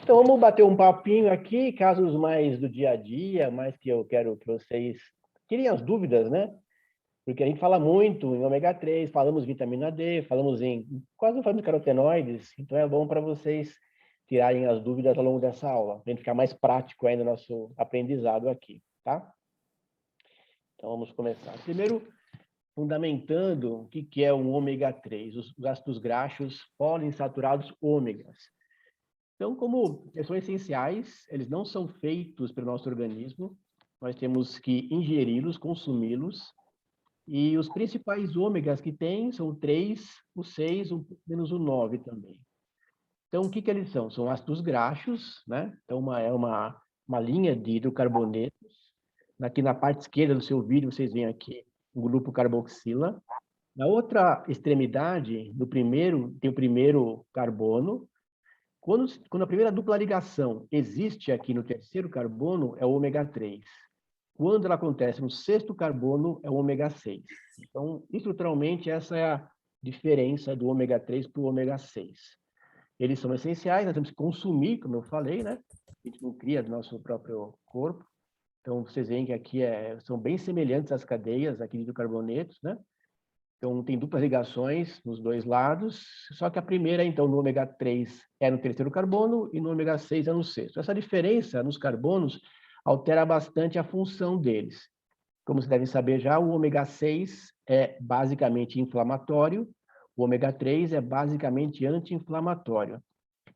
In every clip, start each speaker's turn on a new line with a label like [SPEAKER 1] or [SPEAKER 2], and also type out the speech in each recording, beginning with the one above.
[SPEAKER 1] Então, vamos bater um papinho aqui, casos mais do dia a dia, mais que eu quero que vocês tirem as dúvidas, né? Porque a gente fala muito em ômega 3, falamos vitamina D, quase não falamos de carotenoides, então é bom para vocês tirarem as dúvidas ao longo dessa aula, para a gente ficar mais prático ainda no nosso aprendizado aqui, tá? Então, vamos começar. Primeiro, fundamentando o que é o ômega 3, os ácidos graxos poliinsaturados ômegas. Então, como eles são essenciais, eles não são feitos pelo nosso organismo, nós temos que ingeri-los, consumi-los, e os principais ômegas que tem são o 3, o 6, menos o 9 também. Então, o que eles são? São ácidos graxos, né? Então, é uma linha de hidrocarbonetos. Aqui na parte esquerda do seu vídeo, vocês veem aqui o grupo carboxila. Na outra extremidade, tem o primeiro carbono. Quando a primeira dupla ligação existe aqui no terceiro carbono, é o ômega 3. Quando ela acontece no sexto carbono, é o ômega 6. Então, estruturalmente, essa é a diferença do ômega 3 para o ômega 6. Eles são essenciais, nós temos que consumir, como eu falei, né? A gente não cria do nosso próprio corpo. Então, vocês veem que aqui são bem semelhantes às cadeias aqui de carbonetos, né? Então, tem duplas ligações nos dois lados, só que a primeira, então, no ômega 3 é no terceiro carbono e no ômega 6 é no sexto. Essa diferença nos carbonos altera bastante a função deles. Como vocês devem saber já, o ômega 6 é basicamente inflamatório, o ômega 3 é basicamente anti-inflamatório.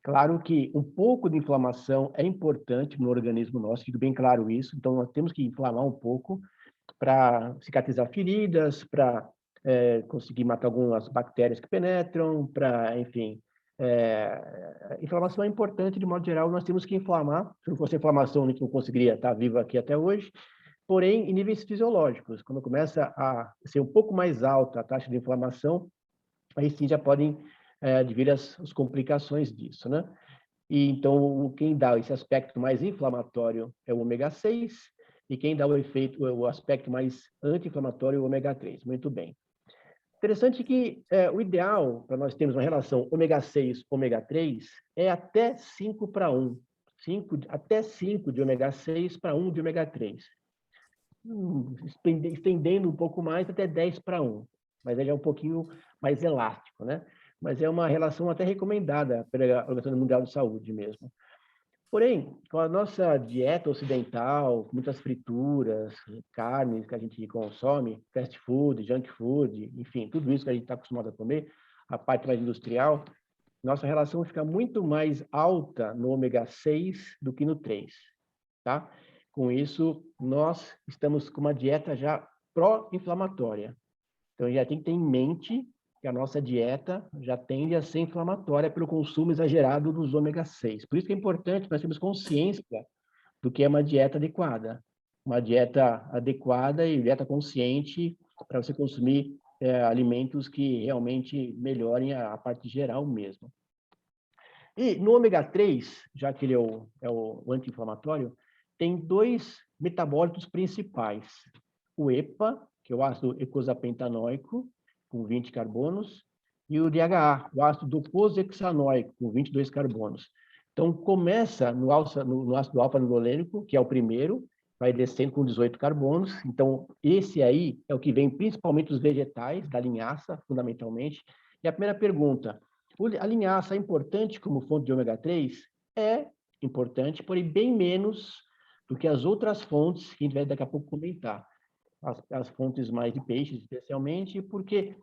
[SPEAKER 1] Claro que um pouco de inflamação é importante no organismo nosso, fica bem claro isso, então nós temos que inflamar um pouco para cicatrizar feridas, para conseguir matar algumas bactérias que penetram, enfim, inflamação é importante, de modo geral, nós temos que inflamar. Se não fosse inflamação, a gente não conseguiria estar vivo aqui até hoje. Porém, em níveis fisiológicos, quando começa a ser um pouco mais alta a taxa de inflamação, aí sim já podem advir as complicações disso, né? E então, quem dá esse aspecto mais inflamatório é o ômega 6, e quem dá o aspecto mais anti-inflamatório é o ômega 3. Muito bem. Interessante que o ideal para nós termos uma relação ômega 6, ômega 3 é até 5 para 1. Até 5 de ômega 6 para 1 de ômega 3. Estendendo um pouco mais, até 10 para 1. Mas ele é um pouquinho mais elástico, né? Mas é uma relação até recomendada pela Organização Mundial de Saúde mesmo. Porém, com a nossa dieta ocidental, muitas frituras, carnes que a gente consome, fast food, junk food, enfim, tudo isso que a gente está acostumado a comer, a parte mais industrial, nossa relação fica muito mais alta no ômega 6 do que no 3, tá? Com isso, nós estamos com uma dieta já pró-inflamatória. Então, já tem que ter em mente que a nossa dieta já tende a ser inflamatória pelo consumo exagerado dos ômega 6. Por isso que é importante nós termos consciência do que é uma dieta adequada. Uma dieta adequada e dieta consciente para você consumir alimentos que realmente melhorem a parte geral mesmo. E no ômega 3, já que ele é o anti-inflamatório, tem dois metabólitos principais. O EPA, que é o ácido eicosapentaenoico, com 20 carbonos, e o DHA, o ácido docosahexaenoico, com 22 carbonos. Então, começa no ácido alfa-linolênico, que é o primeiro, vai descendo com 18 carbonos. Então, esse aí é o que vem principalmente dos vegetais, da linhaça, fundamentalmente. E a primeira pergunta, a linhaça é importante como fonte de ômega 3? É importante, porém bem menos do que as outras fontes que a gente vai daqui a pouco comentar. As fontes mais de peixes, especialmente, porque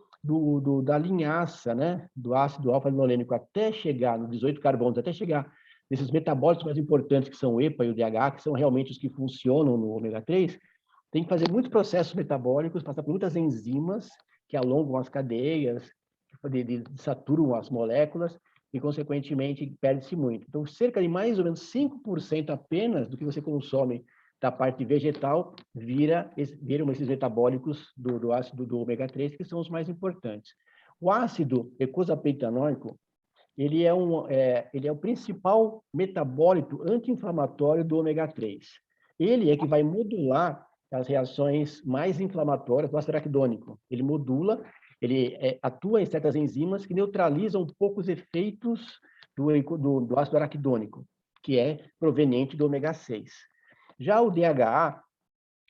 [SPEAKER 1] da linhaça, né, do ácido alfa-linolênico até chegar nos 18 carbonos, até chegar nesses metabólitos mais importantes, que são o EPA e o DHA, que são realmente os que funcionam no ômega 3, tem que fazer muitos processos metabólicos, passar por muitas enzimas que alongam as cadeias, saturam as moléculas e, consequentemente, perde-se muito. Então, cerca de mais ou menos 5% apenas do que você consome da parte vegetal viram esses metabólicos do ácido do ômega 3, que são os mais importantes. O ácido eicosapentaenoico, ele é o principal metabólito anti-inflamatório do ômega 3. Ele é que vai modular as reações mais inflamatórias do ácido araquidônico. Ele modula, ele atua em certas enzimas que neutralizam um pouco os efeitos do ácido araquidônico. que é proveniente do ômega 6. Já o DHA,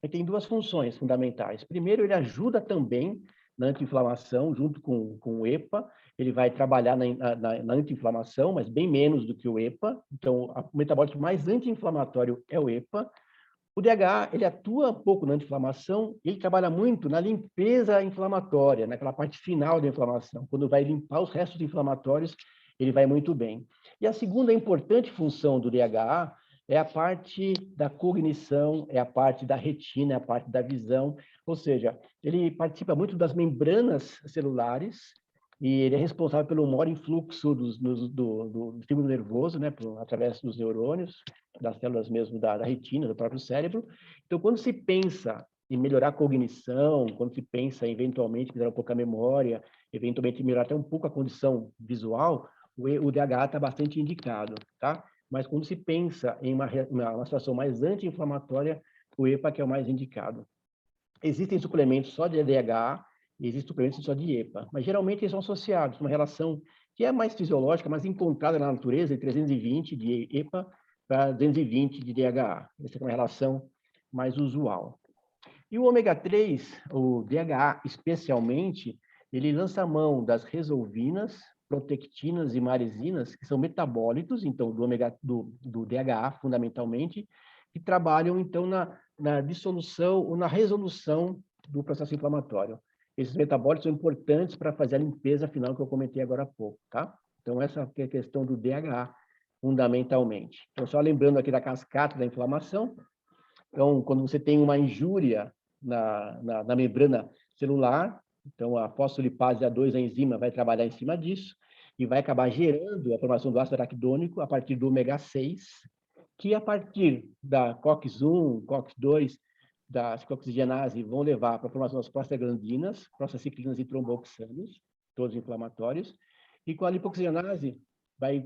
[SPEAKER 1] ele tem duas funções fundamentais. Primeiro, ele ajuda também na anti-inflamação, junto com o EPA. Ele vai trabalhar na anti-inflamação, mas bem menos do que o EPA. Então, o metabólito mais anti-inflamatório é o EPA. O DHA, ele atua um pouco na anti-inflamação e ele trabalha muito na limpeza inflamatória, naquela parte final da inflamação. Quando vai limpar os restos inflamatórios, ele vai muito bem. E a segunda importante função do DHA é a parte da cognição, é a parte da retina, é a parte da visão, ou seja, ele participa muito das membranas celulares e ele é responsável pelo maior influxo do estímulo nervoso, né, através dos neurônios, das células mesmo da retina, do próprio cérebro. Então, quando se pensa em melhorar a cognição, quando se pensa em, eventualmente, melhorar um pouco a memória, eventualmente melhorar até um pouco a condição visual, o DHA está bastante indicado, tá? Mas quando se pensa em uma situação mais anti-inflamatória, o EPA que é o mais indicado. Existem suplementos só de DHA, e existem suplementos só de EPA, mas geralmente eles são associados, uma relação que é mais fisiológica, mais encontrada na natureza, de 320 de EPA para 220 de DHA. Essa é uma relação mais usual. E o ômega 3, o DHA especialmente, ele lança a mão das resolvinas, protectinas e maresinas, que são metabólitos, então, do DHA, fundamentalmente, que trabalham, então, na dissolução ou na resolução do processo inflamatório. Esses metabólitos são importantes para fazer a limpeza final que eu comentei agora há pouco, tá? Então, essa é a questão do DHA, fundamentalmente. Então, só lembrando aqui da cascata da inflamação. Então, quando você tem uma injúria na membrana celular, então a fosfolipase A2, a enzima, vai trabalhar em cima disso e vai acabar gerando a formação do ácido araquidônico a partir do ômega 6, que a partir da COX-1, COX-2, da cicoxigenase, vão levar para a formação das prostaglandinas, prostaciclinas e tromboxanos, todos inflamatórios, e com a lipoxigenase vai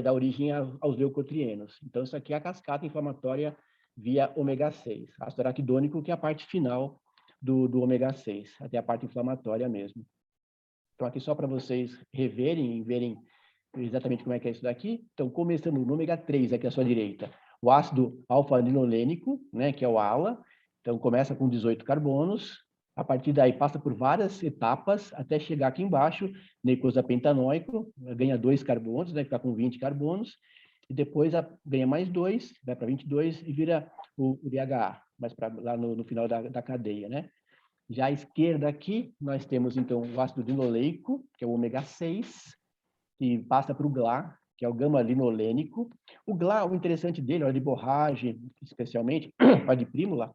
[SPEAKER 1] dar origem aos leucotrienos. Então, isso aqui é a cascata inflamatória via ômega 6, ácido araquidônico, que é a parte final do ômega 6, até a parte inflamatória mesmo. Então, aqui só para vocês reverem e verem exatamente como é que é isso daqui. Então, começando no ômega 3, aqui à sua direita, o ácido alfa-linolênico, né, que é o ALA. Então, começa com 18 carbonos, a partir daí passa por várias etapas, até chegar aqui embaixo, neicosapentanoico, ganha 2 carbonos, né, fica com 20 carbonos, e depois ganha mais 2, vai para 22 e vira o DHA, mas lá no final da cadeia, né? Já à esquerda aqui, nós temos, então, o ácido linoleico, que é o ômega 6, que passa para o GLA, que é o gama-linolênico. O GLA, o interessante dele, óleo de borragem, especialmente, óleo de prímula,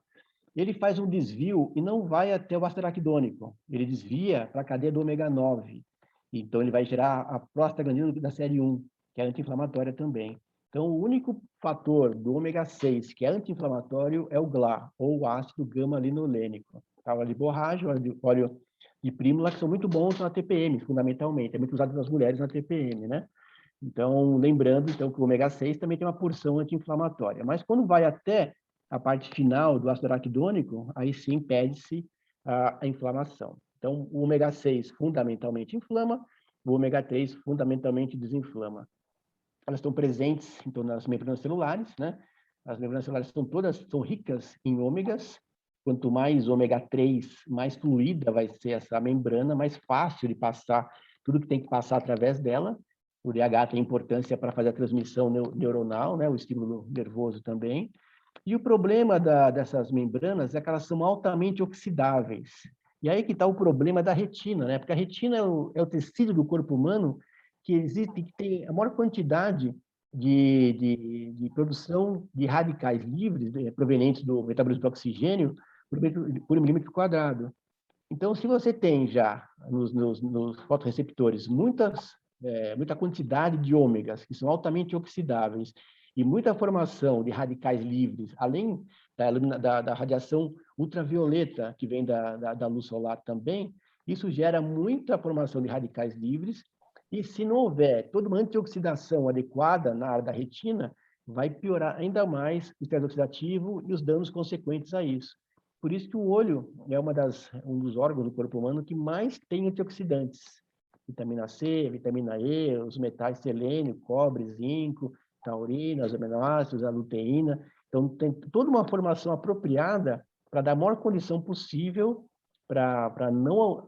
[SPEAKER 1] ele faz um desvio e não vai até o ácido araquidônico. Ele desvia para a cadeia do ômega 9. Então, ele vai gerar a prostaglandina da série 1, que é anti-inflamatória também. Então, o único fator do ômega 6 que é anti-inflamatório é o GLA, ou o ácido gama-linolênico. Tá? Óleo de borragem, óleo de prímula, que são muito bons na TPM, fundamentalmente. É muito usado pelas mulheres na TPM, né? Então, lembrando então, que o ômega 6 também tem uma porção anti-inflamatória. Mas quando vai até a parte final do ácido araquidônico, aí sim pede-se a inflamação. Então, o ômega 6 fundamentalmente inflama, o ômega 3 fundamentalmente desinflama. Elas estão presentes então, nas membranas celulares, né? As membranas celulares são ricas em ômegas. Quanto mais ômega 3, mais fluida vai ser essa membrana, mais fácil de passar tudo que tem que passar através dela. O DHA tem importância para fazer a transmissão neuronal, né? O estímulo nervoso também. E o problema dessas membranas é que elas são altamente oxidáveis. E aí que está o problema da retina, né? Porque a retina é o tecido do corpo humano que existe, que tem a maior quantidade de produção de radicais livres, provenientes do metabolismo do oxigênio, por milímetro quadrado. Então, se você tem já nos fotorreceptores muita quantidade de ômegas, que são altamente oxidáveis, e muita formação de radicais livres, além da radiação ultravioleta que vem da luz solar também, isso gera muita formação de radicais livres, e se não houver toda uma antioxidação adequada na área da retina, vai piorar ainda mais o estresse oxidativo e os danos consequentes a isso. Por isso que o olho é um dos órgãos do corpo humano que mais tem antioxidantes. Vitamina C, vitamina E, os metais selênio, cobre, zinco, taurina, os aminoácidos, a luteína. Então, tem toda uma formação apropriada para dar a maior condição possível para não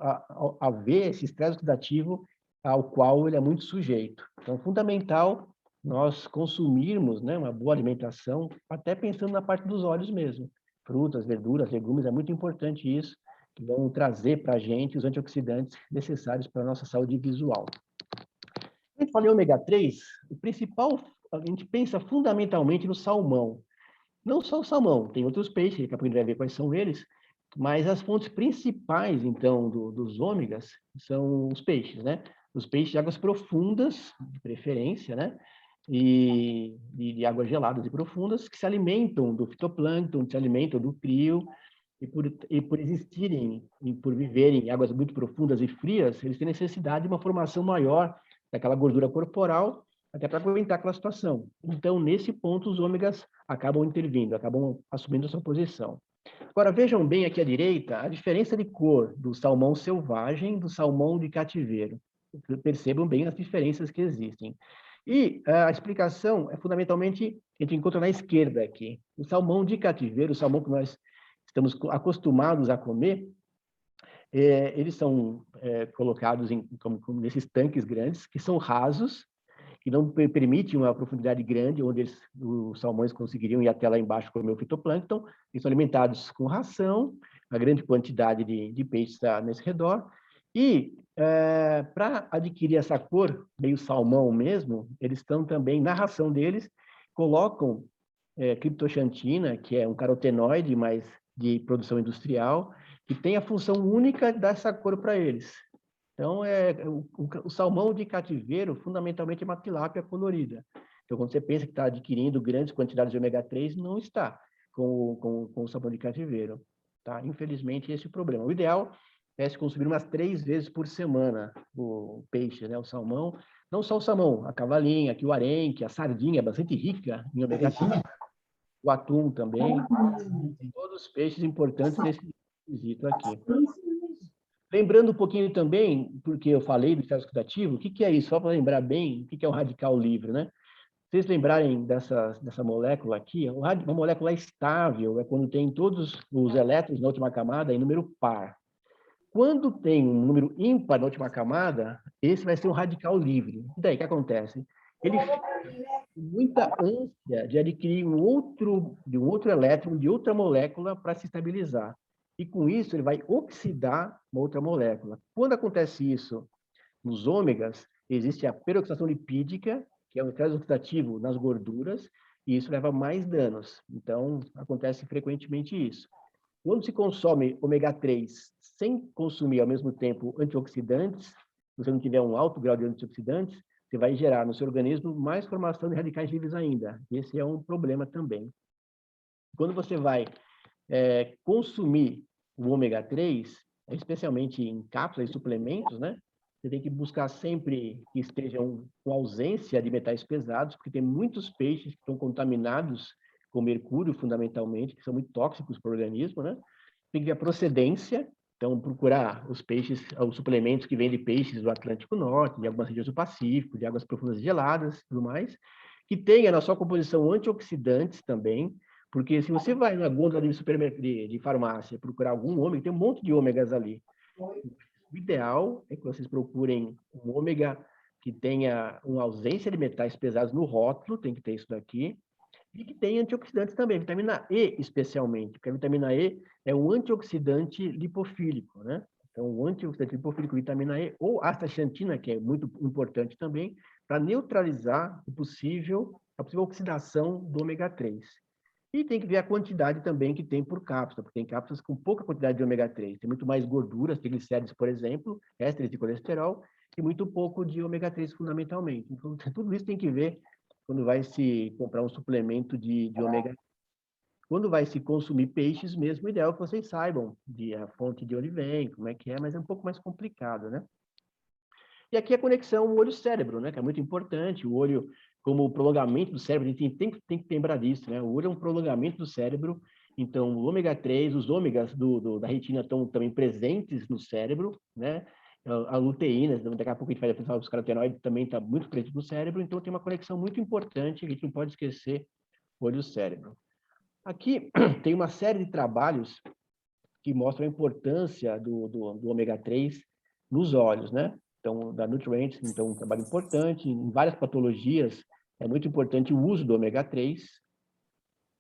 [SPEAKER 1] haver esse estresse oxidativo ao qual ele é muito sujeito. Então, é fundamental nós consumirmos, né, uma boa alimentação, até pensando na parte dos óleos mesmo. Frutas, verduras, legumes, é muito importante isso, que vão trazer para a gente os antioxidantes necessários para a nossa saúde visual. Quando a gente fala em ômega 3, o principal, a gente pensa fundamentalmente no salmão. Não só o salmão, tem outros peixes, daqui a pouco a gente vai ver quais são eles, mas as fontes principais, então, dos ômegas são os peixes, né? Os peixes de águas profundas, de preferência, né? E de águas geladas e profundas, que se alimentam do fitoplâncton, se alimentam do crio, e por existirem, e por viverem em águas muito profundas e frias, eles têm necessidade de uma formação maior daquela gordura corporal, até para aguentar aquela situação. Então, nesse ponto, os ômegas acabam intervindo, acabam assumindo a sua posição. Agora, vejam bem aqui à direita a diferença de cor do salmão selvagem e do salmão de cativeiro. Percebam bem as diferenças que existem. E a explicação é fundamentalmente, a gente encontra na esquerda aqui. O salmão de cativeiro, o salmão que nós estamos acostumados a comer, eles são colocados como nesses tanques grandes, que são rasos, que não permite uma profundidade grande, onde os salmões conseguiriam ir até lá embaixo comer o fitoplâncton. Eles são alimentados com ração, a grande quantidade de peixe está nesse redor. E para adquirir essa cor, meio salmão mesmo, eles estão também, na ração deles, colocam criptoxantina, que é um carotenoide, mas de produção industrial, que tem a função única de dar essa cor para eles. Então, o salmão de cativeiro, fundamentalmente, é uma tilápia colorida. Então, quando você pensa que está adquirindo grandes quantidades de ômega 3, não está com o salmão de cativeiro. Tá? Infelizmente, esse é o problema. O ideal é se consumir umas 3 vezes por semana o peixe, né? O salmão. Não só o salmão, a cavalinha, aqui o arenque, a sardinha, é bastante rica em ômega 3. O atum também. Tem todos os peixes importantes nesse quesito aqui. Lembrando um pouquinho também, porque eu falei do estresse oxidativo, o que é isso? Só para lembrar bem, o que é um radical livre, né? Vocês lembrarem dessa molécula aqui, uma molécula estável é quando tem todos os elétrons na última camada em número par. Quando tem um número ímpar na última camada, esse vai ser um radical livre. E daí, o que acontece? Ele fica com muita ânsia de adquirir um outro elétron, de outra molécula para se estabilizar. E com isso, ele vai oxidar uma outra molécula. Quando acontece isso nos ômegas, existe a peroxidação lipídica, que é um estresse oxidativo nas gorduras, e isso leva a mais danos. Então, acontece frequentemente isso. Quando se consome ômega 3 sem consumir ao mesmo tempo antioxidantes, se você não tiver um alto grau de antioxidantes, você vai gerar no seu organismo mais formação de radicais livres ainda. Esse é um problema também. Quando você vai consumir o ômega 3, especialmente em cápsulas e suplementos, né? Você tem que buscar sempre que estejam com ausência de metais pesados, porque tem muitos peixes que estão contaminados com mercúrio, fundamentalmente, que são muito tóxicos para o organismo, né? Tem que ver a procedência, então procurar os peixes, os suplementos que vêm de peixes do Atlântico Norte, de algumas regiões do Pacífico, de águas profundas e geladas, tudo mais, que tenha na sua composição antioxidantes também, porque se você vai na gôndola de farmácia procurar algum ômega, tem um monte de ômegas ali. O ideal é que vocês procurem um ômega que tenha uma ausência de metais pesados no rótulo, tem que ter isso daqui, e que tem antioxidantes também, vitamina E especialmente, porque a vitamina E é um antioxidante lipofílico, né? Então, o antioxidante lipofílico, vitamina E, ou astaxantina, que é muito importante também, para neutralizar a possível oxidação do ômega 3. E tem que ver a quantidade também que tem por cápsula, porque tem cápsulas com pouca quantidade de ômega 3. Tem muito mais gorduras, triglicéridos, por exemplo, ésteres de colesterol, e muito pouco de ômega 3 fundamentalmente. Então, tudo isso tem que ver quando vai se comprar um suplemento de ômega 3. Quando vai se consumir peixes mesmo, o ideal é que vocês saibam a fonte de onde vem, como é que é, mas é um pouco mais complicado, né? E aqui a conexão olho-cérebro, né? Que é muito importante. O olho, como prolongamento do cérebro, a gente tem que lembrar disso, né? O olho é um prolongamento do cérebro, então o ômega 3, os ômegas da retina estão também presentes no cérebro, né? A luteína, daqui a pouco a gente vai pensar os carotenoides, também está muito presente no cérebro, então tem uma conexão muito importante que a gente não pode esquecer, olho-cérebro. Aqui tem uma série de trabalhos que mostram a importância do ômega 3 nos olhos, né? Então, da Nutrients, então, um trabalho importante. Em várias patologias, é muito importante o uso do ômega 3.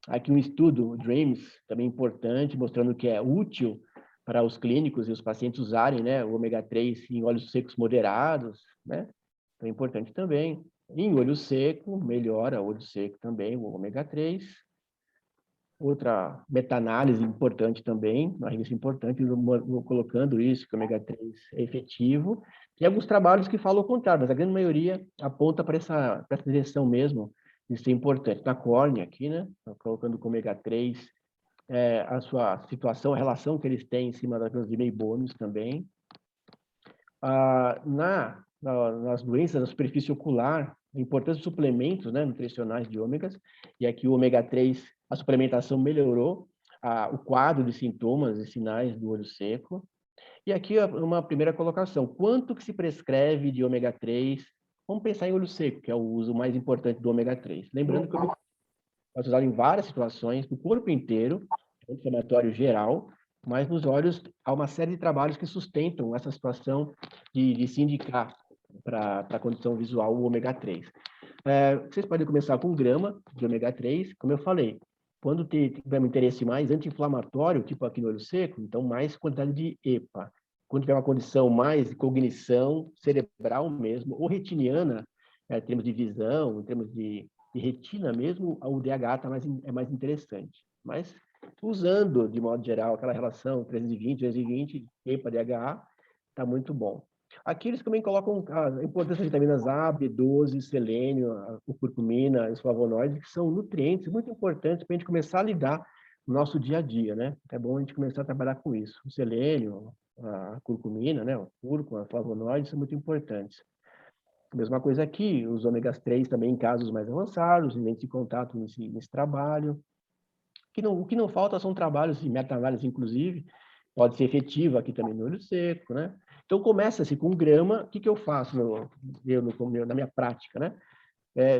[SPEAKER 1] Aqui um estudo, o DREAMS, também importante, mostrando que é útil para os clínicos e os pacientes usarem, né, o ômega 3 em óleos secos moderados, né? Então, é importante também. Em olho seco, melhora olho seco também, o ômega 3. Outra meta-análise importante também, uma revista importante, colocando isso, que o ômega 3 é efetivo. Tem alguns trabalhos que falam o contrário, mas a grande maioria aponta para essa direção mesmo, de ser importante. Na córnea aqui, né? Colocando com o ômega 3, a sua situação, a relação que eles têm em cima das glândulas de Meibomius também. Nas doenças da superfície ocular, a importância dos suplementos, né, nutricionais de ômegas, e aqui o ômega 3, a suplementação melhorou o quadro de sintomas e sinais do olho seco. E aqui uma primeira colocação, quanto que se prescreve de ômega 3? Vamos pensar em olho seco, que é o uso mais importante do ômega 3. Lembrando que o ômega 3 pode ser usado em várias situações, no corpo inteiro, inflamatório geral, mas nos olhos há uma série de trabalhos que sustentam essa situação de se indicar para a condição visual o ômega 3. Vocês podem começar com grama de ômega 3, como eu falei. Quando tiver um interesse mais anti-inflamatório, tipo aqui no olho seco, então mais quantidade de EPA. Quando tiver uma condição mais de cognição cerebral mesmo, ou retiniana, em termos de visão, em termos de retina mesmo, o DH é mais interessante. Mas usando, de modo geral, aquela relação 320, EPA, DHA, está muito bom. Aqui eles também colocam a importância de vitaminas A, B12, selênio, a curcumina, os flavonoides, que são nutrientes muito importantes para a gente começar a lidar no nosso dia a dia, né? É bom a gente começar a trabalhar com isso. O selênio, a curcumina, né? O cúrcuma, os flavonoides são muito importantes. Mesma coisa aqui, os ômegas 3 também em casos mais avançados, lentes de contato nesse trabalho. O que não falta são trabalhos de meta-análise, inclusive, pode ser efetivo aqui também no olho seco, né? Então, começa-se com grama, o que eu faço na minha prática, né?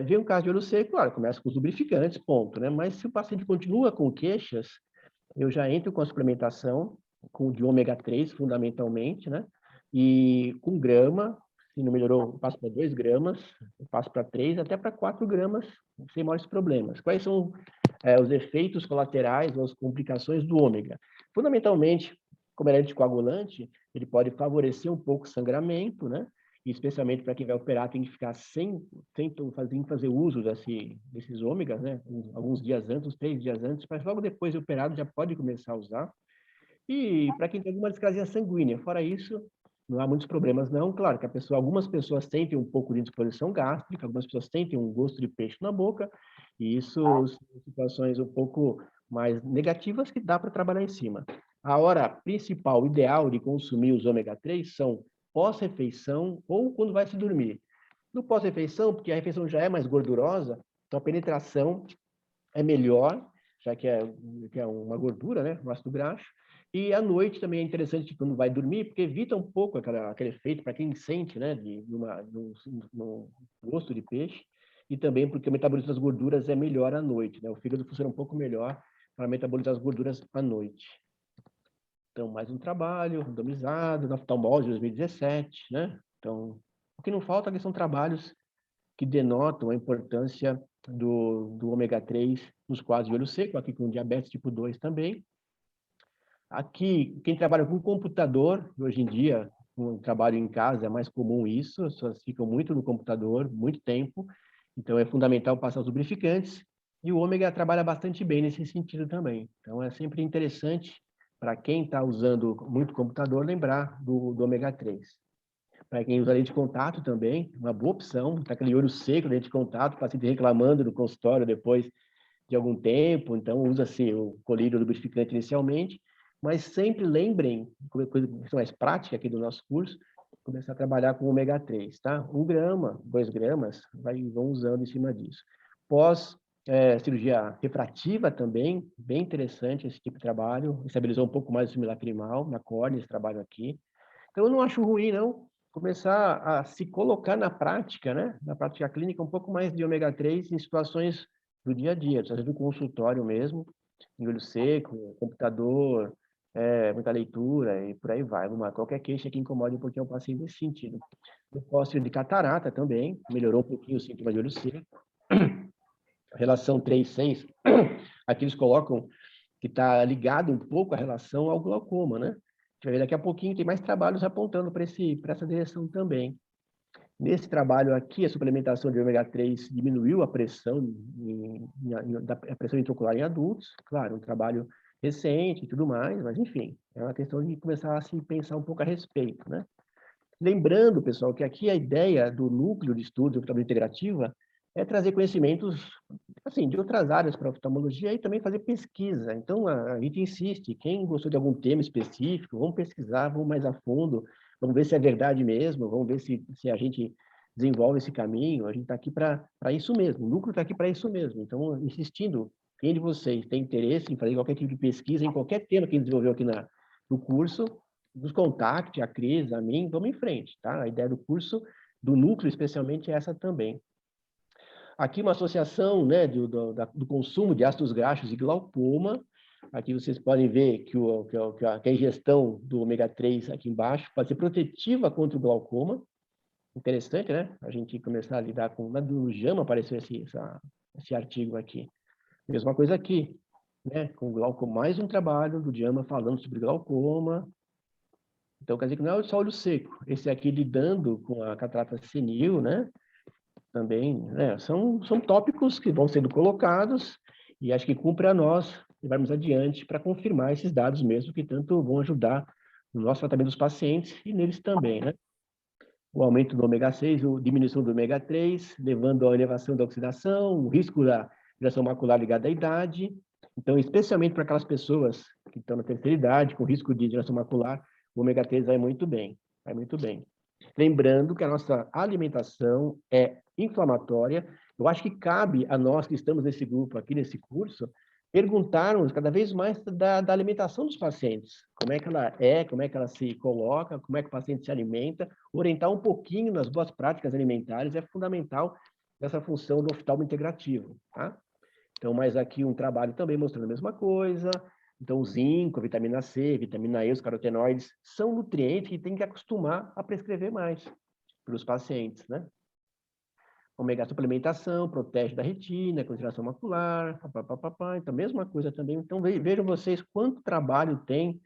[SPEAKER 1] Vê um caso de olho seco, claro, começa com os lubrificantes, ponto, né? Mas se o paciente continua com queixas, eu já entro com a suplementação de ômega 3, fundamentalmente, né? E com grama, se não melhorou, eu passo para 2 gramas, eu passo para 3, até para 4 gramas, sem maiores problemas. Quais são os efeitos colaterais ou as complicações do ômega? Fundamentalmente, como ele é anticoagulante, ele pode favorecer um pouco o sangramento, né? E especialmente para quem vai operar, tem que ficar sem fazer uso desses ômegas, né? Alguns dias antes, uns 3 dias antes, mas logo depois de operado já pode começar a usar. E para quem tem alguma displasia sanguínea, fora isso, não há muitos problemas não. Claro que algumas pessoas sentem um pouco de indisposição gástrica, algumas pessoas sentem um gosto de peixe na boca, e isso são situações um pouco mais negativas que dá para trabalhar em cima. A hora principal, ideal de consumir os ômega 3 são pós-refeição ou quando vai se dormir. No pós-refeição, porque a refeição já é mais gordurosa, então a penetração é melhor, já que é uma gordura, né, um ácido graxo. E à noite também é interessante quando vai dormir, porque evita um pouco aquele efeito para quem sente, né, de um gosto de peixe, e também porque o metabolismo das gorduras é melhor à noite, né? O fígado funciona um pouco melhor para metabolizar as gorduras à noite. Então, mais um trabalho randomizado, na oftalmologia 2017, né? Então, o que não falta aqui são trabalhos que denotam a importância do ômega 3 nos quadros de olho seco, aqui com diabetes tipo 2 também. Aqui, quem trabalha com computador, hoje em dia, um trabalho em casa, é mais comum isso, as pessoas ficam muito no computador, muito tempo, então é fundamental passar os lubrificantes, e o ômega trabalha bastante bem nesse sentido também. Então é sempre interessante, para quem está usando muito computador, lembrar do ômega 3. Para quem usa lente de contato também, uma boa opção, tá aquele olho seco, lente de contato, o paciente reclamando no consultório depois de algum tempo, então usa-se o colírio lubrificante inicialmente, mas sempre lembrem, coisa mais prática aqui do nosso curso, começar a trabalhar com ômega 3, tá? 1 grama, 2 gramas, vão usando em cima disso. Pós cirurgia refrativa também, bem interessante esse tipo de trabalho, estabilizou um pouco mais o lacrimal na córnea, esse trabalho aqui. Então, eu não acho ruim, não, começar a se colocar na prática, né? Na prática clínica, um pouco mais de ômega 3 em situações do dia a dia, às vezes no consultório mesmo, em olho seco, computador, muita leitura e por aí vai. Qualquer queixa que incomode um pouquinho o paciente nesse sentido. Eu posso ir de catarata também, melhorou um pouquinho o sintoma de olho seco. Relação 3-6, aqui eles colocam que está ligado um pouco à relação ao glaucoma, né? A gente vai ver daqui a pouquinho, tem mais trabalhos apontando para essa direção também. Nesse trabalho aqui, a suplementação de ômega 3 diminuiu a pressão, a pressão intraocular em adultos, claro, um trabalho recente e tudo mais, mas enfim, é uma questão de começar a se pensar um pouco a respeito, né? Lembrando, pessoal, que aqui a ideia do núcleo de estudo de oftalmologia integrativa é trazer conhecimentos, assim, de outras áreas para a oftalmologia e também fazer pesquisa. Então, a gente insiste, quem gostou de algum tema específico, vamos pesquisar, vamos mais a fundo, vamos ver se é verdade mesmo, vamos ver se a gente desenvolve esse caminho. A gente está aqui para isso mesmo, o núcleo está aqui para isso mesmo. Então, insistindo, quem de vocês tem interesse em fazer qualquer tipo de pesquisa, em qualquer tema que a gente desenvolveu aqui no curso, nos contacte, a Cris, a mim, vamos em frente, tá? A ideia do curso, do núcleo especialmente, é essa também. Aqui uma associação, né, do consumo de ácidos graxos e glaucoma. Aqui vocês podem ver que a ingestão do ômega 3 aqui embaixo pode ser protetiva contra o glaucoma. Interessante, né? A gente começar a lidar com... No JAMA apareceu esse artigo aqui. Mesma coisa aqui, né? Com glaucoma, mais um trabalho do JAMA falando sobre glaucoma. Então, quer dizer que não é só olho seco. Esse aqui lidando com a catarata senil, né? Também, né? São tópicos que vão sendo colocados e acho que cumpre a nós levarmos adiante para confirmar esses dados mesmo, que tanto vão ajudar no nosso tratamento dos pacientes e neles também, né? O aumento do ômega 6, a diminuição do ômega 3, levando à elevação da oxidação, o risco da alteração macular ligada à idade. Então, especialmente para aquelas pessoas que estão na terceira idade, com risco de alteração macular, o ômega 3 vai muito bem, vai muito bem. Lembrando que a nossa alimentação é inflamatória. Eu acho que cabe a nós que estamos nesse grupo aqui, nesse curso, perguntarmos cada vez mais da alimentação dos pacientes. Como é que ela se coloca, como é que o paciente se alimenta, orientar um pouquinho nas boas práticas alimentares é fundamental nessa função do oftalmo integrativo, tá? Então, mais aqui um trabalho também mostrando a mesma coisa. Então, o zinco, a vitamina C, a vitamina E, os carotenoides, são nutrientes que tem que acostumar a prescrever mais para os pacientes, né? Ômega suplementação, protege da retina, concentração macular, papapá. Então, mesma coisa também. Então, vejam vocês quanto trabalho tem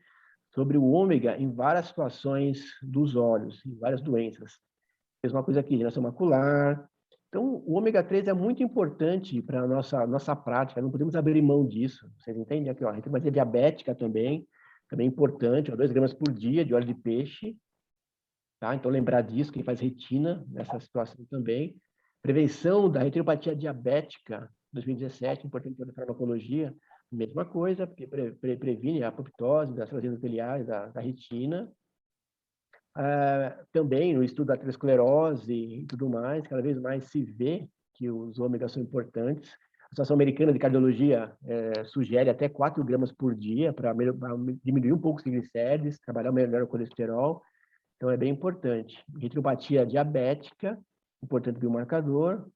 [SPEAKER 1] sobre o ômega em várias situações dos olhos, em várias doenças. Mesma coisa aqui, regeneração macular. Então, o ômega 3 é muito importante para a nossa prática, não podemos abrir mão disso. Vocês entendem? Aqui, ó, a retinopatia diabética também é importante, ó, 2 gramas por dia de óleo de peixe. Tá? Então, lembrar disso, quem faz retina nessa situação também. Prevenção da retinopatia diabética, 2017, importante para a farmacologia, mesma coisa, porque previne a apoptose das células endoteliais da retina. Também no estudo da aterosclerose e tudo mais, cada vez mais se vê que os ômegas são importantes. A Associação Americana de Cardiologia sugere até 4 gramas por dia para diminuir um pouco os triglicérides, trabalhar melhor o colesterol. Então, é bem importante. Retinopatia diabética, importante biomarcador.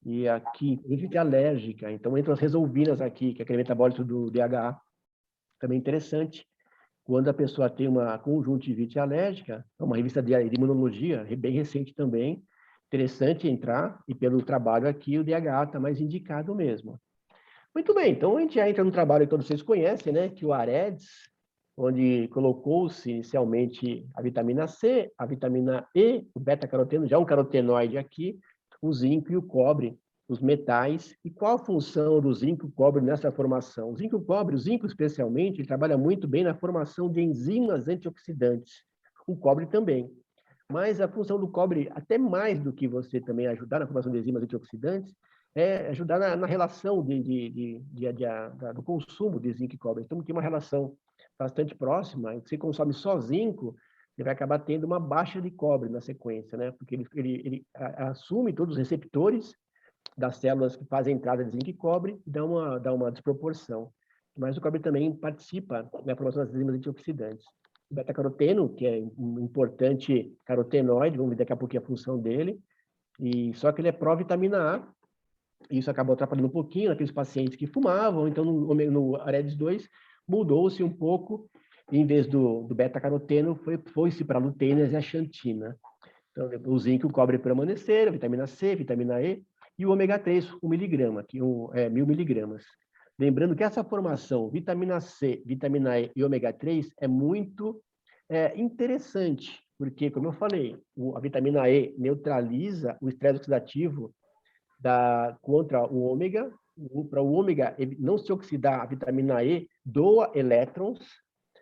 [SPEAKER 1] E aqui, conjuntivite alérgica. Então, entram as resolvinas aqui, que é aquele metabólito do DHA. Também interessante. Quando a pessoa tem uma conjuntivite alérgica, é uma revista de imunologia, bem recente também, interessante entrar, e pelo trabalho aqui, o DHA está mais indicado mesmo. Muito bem, então a gente já entra no trabalho que todos vocês conhecem, né, que o AREDS, onde colocou-se inicialmente a vitamina C, a vitamina E, o beta-caroteno, já um carotenoide aqui, o zinco e o cobre, os metais. E qual a função do zinco e cobre nessa formação? O zinco e o cobre, o zinco especialmente, ele trabalha muito bem na formação de enzimas antioxidantes. O cobre também. Mas a função do cobre, até mais do que você também ajudar na formação de enzimas antioxidantes, é ajudar na relação do consumo de zinco e cobre. Então, tem uma relação bastante próxima. Se você consome só zinco, você vai acabar tendo uma baixa de cobre na sequência, né? Porque ele assume todos os receptores das células que fazem a entrada de zinco e cobre e dá uma desproporção. Mas o cobre também participa na formação das enzimas antioxidantes. O beta-caroteno, que é um importante carotenoide, vamos ver daqui a pouquinho a função dele, e só que ele é pró-vitamina A, e isso acabou atrapalhando um pouquinho naqueles pacientes que fumavam, então no AREDS 2 mudou-se um pouco, e em vez do beta-caroteno, foi-se para a luteína e a zeaxantina. Então, o zinco, o cobre permaneceram, vitamina C, vitamina E, e o ômega 3, 1 miligrama, que 1.000 miligramas. Lembrando que essa formação, vitamina C, vitamina E e ômega 3, é muito interessante, porque, como eu falei, a vitamina E neutraliza o estresse oxidativo contra o ômega. Para o ômega não se oxidar, a vitamina E doa elétrons,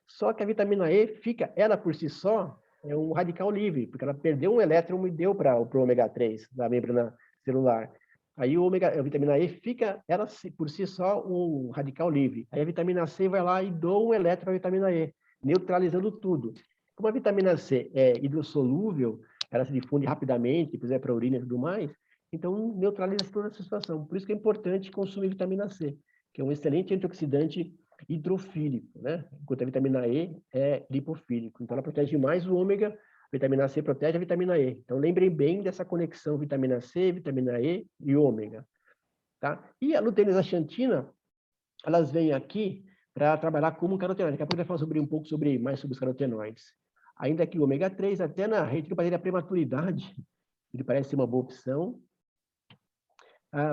[SPEAKER 1] só que a vitamina E fica, ela por si só, é um radical livre, porque ela perdeu um elétron e deu para o ômega 3 da membrana celular. Aí a vitamina E fica, ela por si só, um radical livre. Aí a vitamina C vai lá e doa um elétron para a vitamina E, neutralizando tudo. Como a vitamina C é hidrossolúvel, ela se difunde rapidamente, depois vai para a urina e tudo mais, então neutraliza toda essa situação. Por isso que é importante consumir vitamina C, que é um excelente antioxidante hidrofílico, né? Enquanto a vitamina E é lipofílico. Então, ela protege mais o ômega, a vitamina C protege a vitamina E. Então, lembrem bem dessa conexão vitamina C, vitamina E e ômega, tá? E a luteína e a zeaxantina, elas vêm aqui para trabalhar como um carotenoide. Daqui a pouco eu vou falar mais sobre os carotenoides. Ainda que o ômega 3, até na retinopatia da prematuridade, ele parece ser uma boa opção.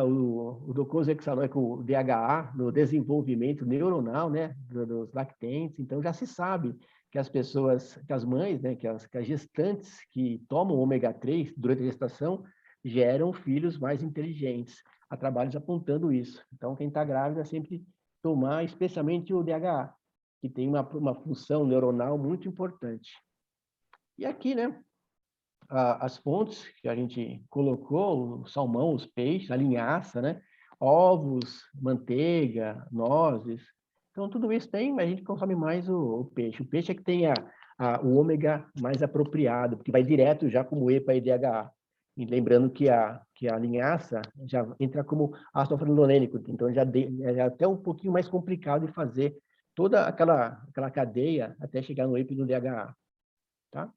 [SPEAKER 1] O docosahexaenoico, o DHA, no desenvolvimento neuronal, né, dos lactentes. Então, já se sabe que as pessoas, que as mães, né, que as gestantes que tomam ômega 3 durante a gestação, geram filhos mais inteligentes. Há trabalhos apontando isso. Então, quem está grávida sempre tomar, especialmente o DHA, que tem uma função neuronal muito importante. E aqui, né, as fontes que a gente colocou, o salmão, os peixes, a linhaça, né? Ovos, manteiga, nozes. Então, tudo isso tem, mas a gente consome mais o peixe. O peixe é que tem o ômega mais apropriado, porque vai direto já como EPA e DHA. E lembrando que a linhaça já entra como ácido fenolênico, então já é até um pouquinho mais complicado de fazer toda aquela cadeia até chegar no EPA e no DHA. Tá?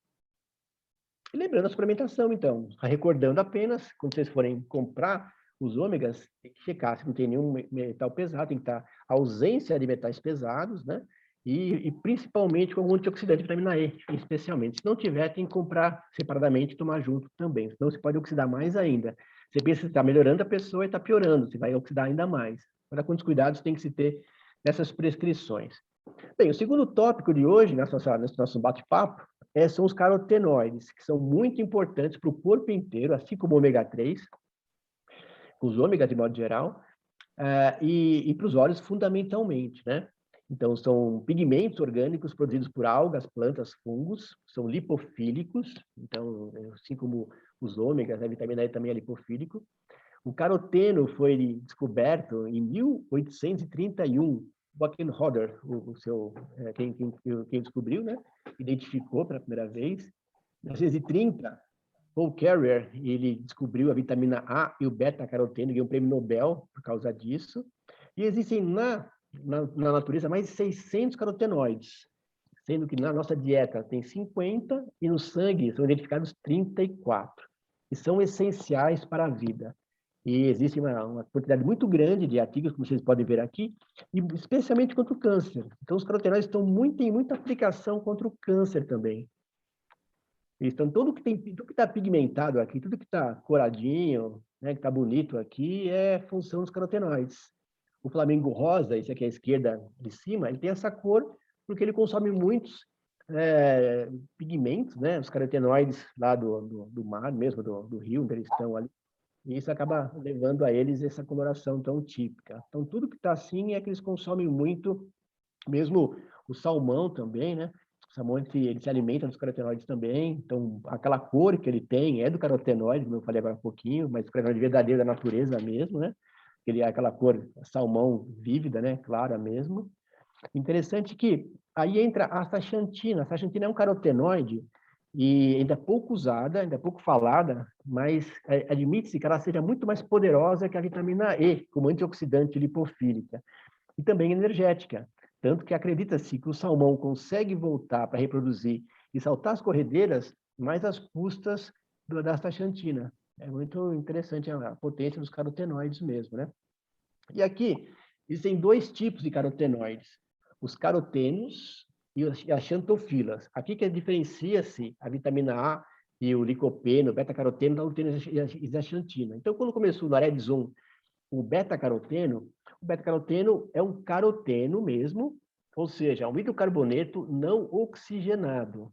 [SPEAKER 1] E lembrando a suplementação, então, recordando apenas, quando vocês forem comprar os ômegas, tem que checar se não tem nenhum metal pesado, tem que estar ausência de metais pesados, né? E principalmente com algum antioxidante, vitamina E, especialmente. Se não tiver, tem que comprar separadamente e tomar junto também, senão você pode oxidar mais ainda. Você pensa que está melhorando a pessoa e está piorando, você vai oxidar ainda mais. Agora, quantos cuidados tem que se ter nessas prescrições? Bem, o segundo tópico de hoje, nesse nosso bate-papo, são os carotenoides, que são muito importantes para o corpo inteiro, assim como o ômega 3, os ômegas de modo geral, e para os olhos fundamentalmente, né? Então, são pigmentos orgânicos produzidos por algas, plantas, fungos, são lipofílicos, então, assim como os ômegas, a vitamina E também é lipofílico. O caroteno foi descoberto em 1831, Joachim Roder, quem descobriu, né? Identificou pela primeira vez. Em 1930, Paul Carrier, ele descobriu a vitamina A e o beta-caroteno, ganhou um prêmio Nobel por causa disso. E existem na natureza mais de 600 carotenoides, sendo que na nossa dieta tem 50 e no sangue são identificados 34, que são essenciais para a vida. E existe uma quantidade muito grande de artigos, como vocês podem ver aqui, e especialmente contra o câncer. Então, os carotenoides estão em muita aplicação contra o câncer também. Então, tudo que está pigmentado aqui, tudo que está coradinho, né, que está bonito aqui, é função dos carotenoides. O flamingo rosa, esse aqui à esquerda de cima, ele tem essa cor porque ele consome muitos pigmentos, né, os carotenoides lá do mar mesmo, do rio, onde eles estão ali. E isso acaba levando a eles essa coloração tão típica. Então, tudo que está assim é que eles consomem muito, mesmo o salmão também, né? O salmão, ele se alimenta dos carotenoides também. Então, aquela cor que ele tem é do carotenoide, como eu falei agora há pouquinho, mas o carotenoide verdadeiro da natureza mesmo, né? Ele é aquela cor salmão vívida, né? Clara mesmo. Interessante que aí entra a astaxantina. A astaxantina é um carotenoide e ainda pouco usada, ainda pouco falada, mas admite-se que ela seja muito mais poderosa que a vitamina E, como antioxidante lipofílica, e também energética. Tanto que acredita-se que o salmão consegue voltar para reproduzir e saltar as corredeiras, mais às custas da astaxantina. É muito interessante a potência dos carotenoides mesmo, né? E aqui, existem dois tipos de carotenoides. Os carotenos e as xantofilas. Aqui que diferencia-se a vitamina A e o licopeno, o beta-caroteno, da luteinina e da zeaxantina. Então, quando começou no Aedes 1, o beta-caroteno é um caroteno mesmo, ou seja, um hidrocarboneto não oxigenado.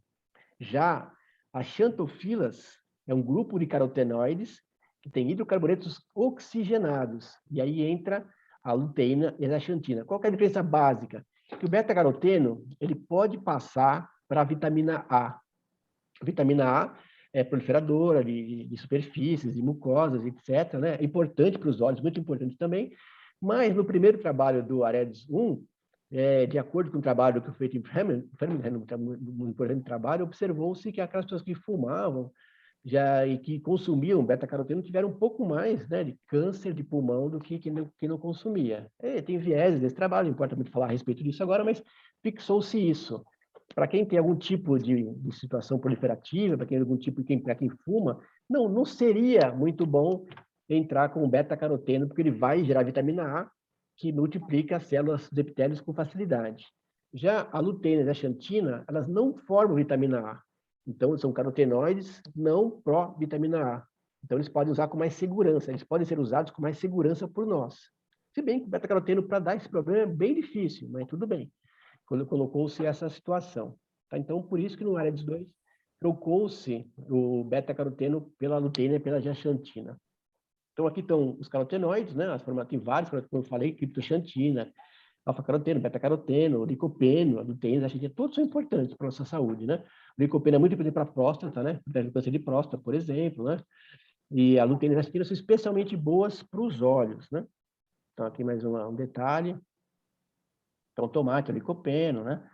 [SPEAKER 1] Já as xantofilas é um grupo de carotenoides que tem hidrocarbonetos oxigenados. E aí entra a luteína e a zeaxantina. Qual que é a diferença básica? Que o beta-caroteno ele pode passar para a vitamina A. A vitamina A é proliferadora de superfícies, de mucosas, etc. Né? É importante para os olhos, muito importante também. Mas no primeiro trabalho do Aedes 1, de acordo com o trabalho que foi feito em Framingham, um importante trabalho, observou-se que aquelas pessoas que fumavam e que consumiam beta-caroteno tiveram um pouco mais, né, de câncer de pulmão do que quem não consumia. Tem viés desse trabalho, não importa muito falar a respeito disso agora, mas fixou-se isso. Para quem tem algum tipo de situação proliferativa, para quem tem algum tipo, para quem fuma, não seria muito bom entrar com o beta-caroteno, porque ele vai gerar vitamina A, que multiplica as células dos epitélios com facilidade. Já a luteína e a zeaxantina, elas não formam vitamina A. Então, são carotenoides não pró-vitamina A. Então, eles podem usar com mais segurança, eles podem ser usados com mais segurança por nós. Se bem que o beta-caroteno, para dar esse problema, é bem difícil, mas tudo bem. Quando colocou-se essa situação. Tá? Então, por isso que no Aedes 2, trocou-se o beta-caroteno pela luteína e pela zeaxantina. Então, aqui estão os carotenoides, né? Tem vários, como eu falei, criptoxantina, alfa-caroteno, beta-caroteno, licopeno, a luteína, a zeaxantina, todos são importantes para a nossa saúde, né? O licopeno é muito importante para a próstata, né? Para o câncer de próstata, por exemplo, né? E a luteína e a zeaxantina são especialmente boas para os olhos, né? Então, aqui mais um detalhe. Então, tomate, o licopeno, né?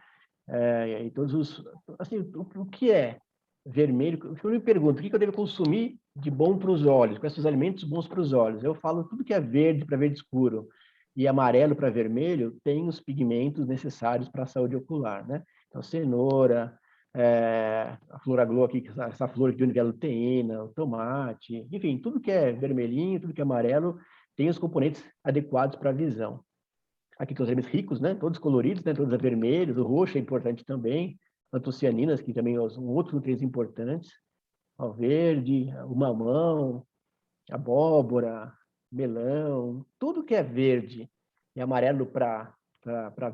[SPEAKER 1] E todos os... Assim, o que é vermelho? Eu me pergunto, o que eu devo consumir de bom para os olhos? Quais são os alimentos bons para os olhos? Eu falo tudo que é verde para verde escuro e amarelo para vermelho tem os pigmentos necessários para a saúde ocular, né? Então, cenoura, a flor aglo aqui, essa flor aqui de luteína, o tomate, enfim, tudo que é vermelhinho, tudo que é amarelo tem os componentes adequados para a visão. Aqui tem os elementos ricos, né? Todos coloridos, né? Todos vermelhos, o roxo é importante também, antocianinas, que também são outros nutrientes importantes, o verde, o mamão, abóbora, melão, tudo que é verde e amarelo para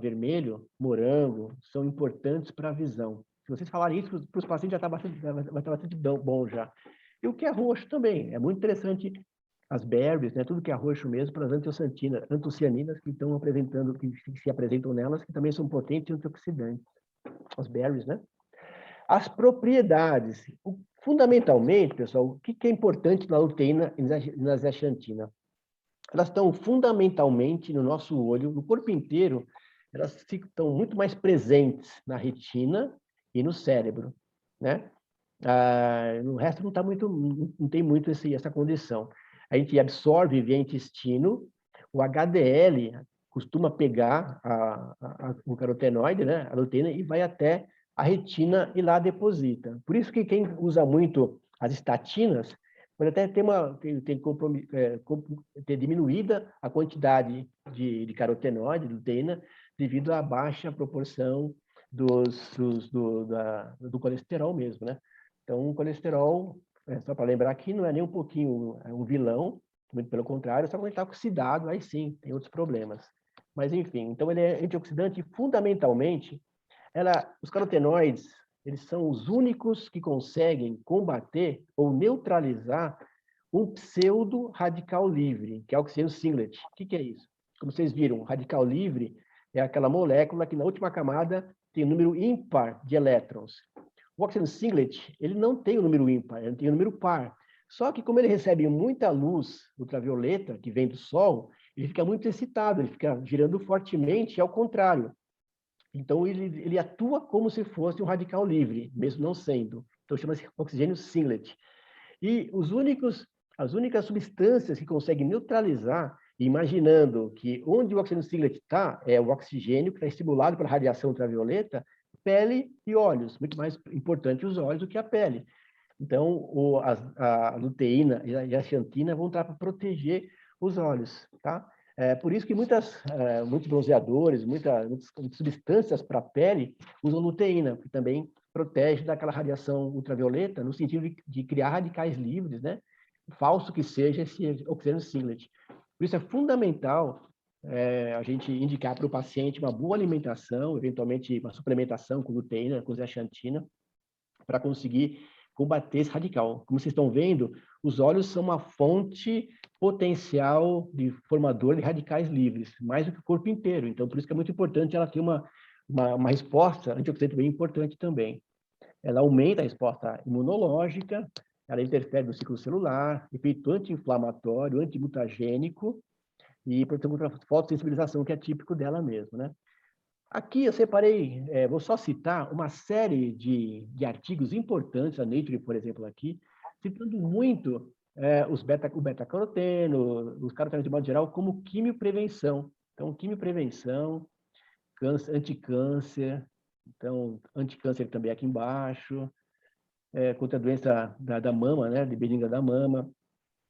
[SPEAKER 1] vermelho, morango, são importantes para a visão. Se vocês falarem isso para os pacientes, vai estar bastante bom já. E o que é roxo também, é muito interessante as berries, né, tudo que é roxo mesmo, para as antocianinas que estão apresentando, que se apresentam nelas, que também são potentes antioxidantes. As berries, né? As propriedades. Fundamentalmente, pessoal, o que é importante na luteína e na zeaxantina? Elas estão fundamentalmente no nosso olho, no corpo inteiro, elas estão muito mais presentes na retina e no cérebro, né? No resto não tem muito essa condição. A gente absorve via intestino, o HDL costuma pegar o carotenoide, né, a luteína, e vai até a retina e lá deposita. Por isso que quem usa muito as estatinas pode até ter diminuída a quantidade de carotenoide, de luteína, devido à baixa proporção do colesterol mesmo, né? Então, o colesterol, só para lembrar aqui, não é nem um pouquinho um vilão, muito pelo contrário, só quando ele está oxidado, aí sim, tem outros problemas. Mas, enfim, então ele é antioxidante e, fundamentalmente, os carotenoides, eles são os únicos que conseguem combater ou neutralizar um pseudo-radical livre, que é o oxigênio singlet. O que é isso? Como vocês viram, o radical livre é aquela molécula que na última camada tem um número ímpar de elétrons. O oxigênio singlet, ele não tem o número ímpar, ele tem o número par. Só que como ele recebe muita luz ultravioleta que vem do Sol, ele fica muito excitado, ele fica girando fortemente, ao contrário. Então, ele atua como se fosse um radical livre, mesmo não sendo. Então, chama-se oxigênio singlet. E as únicas substâncias que conseguem neutralizar imaginando que onde o oxigênio singlet está, é o oxigênio que está estimulado pela radiação ultravioleta, pele e olhos. Muito mais importante os olhos do que a pele. Então, a luteína e a xantina vão estar para proteger os olhos, tá? Por isso que muitos bronzeadores, muitas substâncias para a pele usam luteína, que também protege daquela radiação ultravioleta, no sentido de criar radicais livres, né? Falso que seja esse oxigênio singlet. Por isso é fundamental a gente indicar para o paciente uma boa alimentação, eventualmente uma suplementação com luteína, com zeaxantina, para conseguir combater esse radical. Como vocês estão vendo, os olhos são uma fonte potencial de formador de radicais livres, mais do que o corpo inteiro. Então, por isso que é muito importante ela ter uma resposta antioxidante bem importante também. Ela aumenta a resposta imunológica, ela interfere no ciclo celular, efeito anti-inflamatório, antimutagênico e proteção contra a fotossensibilização, que é típico dela mesmo, né? Aqui eu separei, vou só citar uma série de artigos importantes, a Nature, por exemplo, aqui, citando muito o beta-caroteno, os carotenoides de modo geral, como quimioprevenção. Então, quimioprevenção, anticâncer, então, anticâncer também aqui embaixo, contra a doença da mama, né, de bexiga da mama,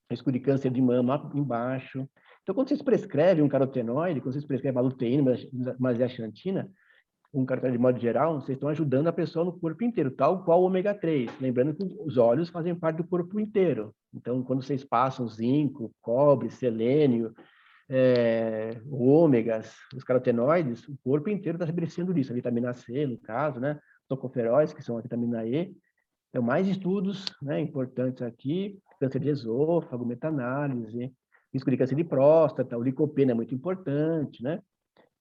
[SPEAKER 1] risco de câncer de mama embaixo. Então, quando vocês prescrevem um carotenoide, quando vocês prescrevem a luteína, uma zeaxantina, um carotenoide de modo geral, vocês estão ajudando a pessoa no corpo inteiro, tal qual o ômega 3. Lembrando que os olhos fazem parte do corpo inteiro. Então, quando vocês passam zinco, cobre, selênio, ômegas, os carotenoides, o corpo inteiro está se beneficiando disso. A vitamina C, no caso, né? Tocoferóis, que são a vitamina E. Então, mais estudos, né, importantes aqui, câncer de esôfago, meta-análise, risco de câncer de próstata, o licopeno é muito importante, né?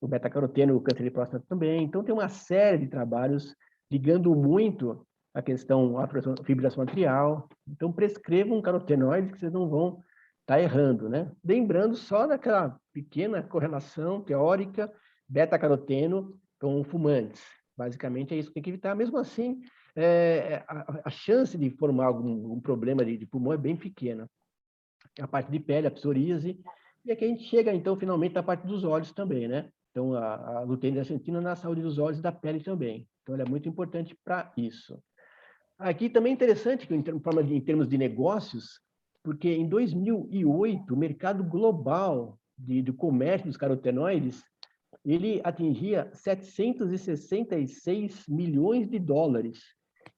[SPEAKER 1] O beta-caroteno, o câncer de próstata também. Então, tem uma série de trabalhos ligando muito a questão da fibrilação atrial. Então, prescrevam um carotenoide que vocês não vão estar errando, né? Lembrando só daquela pequena correlação teórica beta-caroteno com fumantes. Basicamente, é isso que tem que evitar. Mesmo assim, a chance de formar algum problema de pulmão é bem pequena. A parte de pele, a psoríase, e aqui a gente chega, então, finalmente, na parte dos olhos também, né? Então, a luteína e zeaxantina na saúde dos olhos e da pele também. Então, ela é muito importante para isso. Aqui também é interessante, que em termos de negócios, porque em 2008, o mercado global do comércio dos carotenoides, ele atingia 766 milhões de dólares,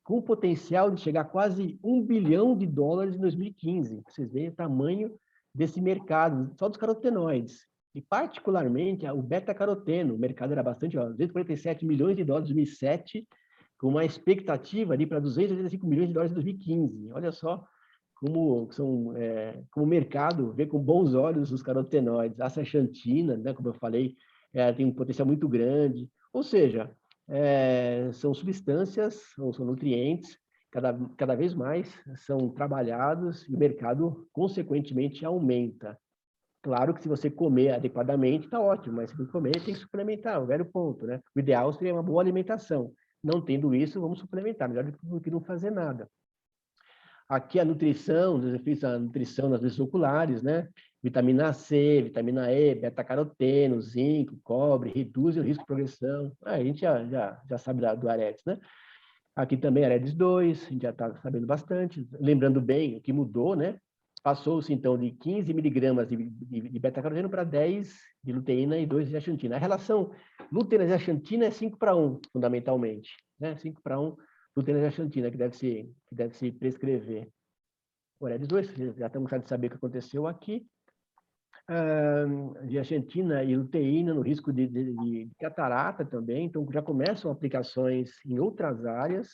[SPEAKER 1] com o potencial de chegar a quase $1 bilhão em 2015. Vocês veem o tamanho desse mercado, só dos carotenoides. E, particularmente, o beta-caroteno. O mercado era bastante, 247 milhões de dólares em 2007, com uma expectativa ali para 285 milhões de dólares em 2015. Olha só como o mercado vê com bons olhos os carotenoides. A zeaxantina, né, como eu falei, tem um potencial muito grande. Ou seja, são substâncias, ou são nutrientes, cada vez mais são trabalhados e o mercado, consequentemente, aumenta. Claro que se você comer adequadamente, está ótimo, mas se não comer, tem que suplementar, o velho ponto, né? O ideal seria uma boa alimentação. Não tendo isso, vamos suplementar, melhor do que não fazer nada. Aqui a nutrição, os efeitos da nutrição nas doenças oculares, né? Vitamina C, vitamina E, beta-caroteno, zinco, cobre, reduzem o risco de progressão. A gente já sabe do Aedes, né? Aqui também Aedes 2, a gente já está sabendo bastante. Lembrando bem, o que mudou, né? Passou-se, então, de 15 miligramas de beta-caroteno para 10 de luteína e 2 de zeaxantina. A relação luteína e zeaxantina é 5:1, fundamentalmente. Né? 5:1 luteína e zeaxantina, que deve se prescrever. O Aedes 2, já estamos cansados de saber o que aconteceu aqui. Zeaxantina e luteína no risco de catarata também, então já começam aplicações em outras áreas.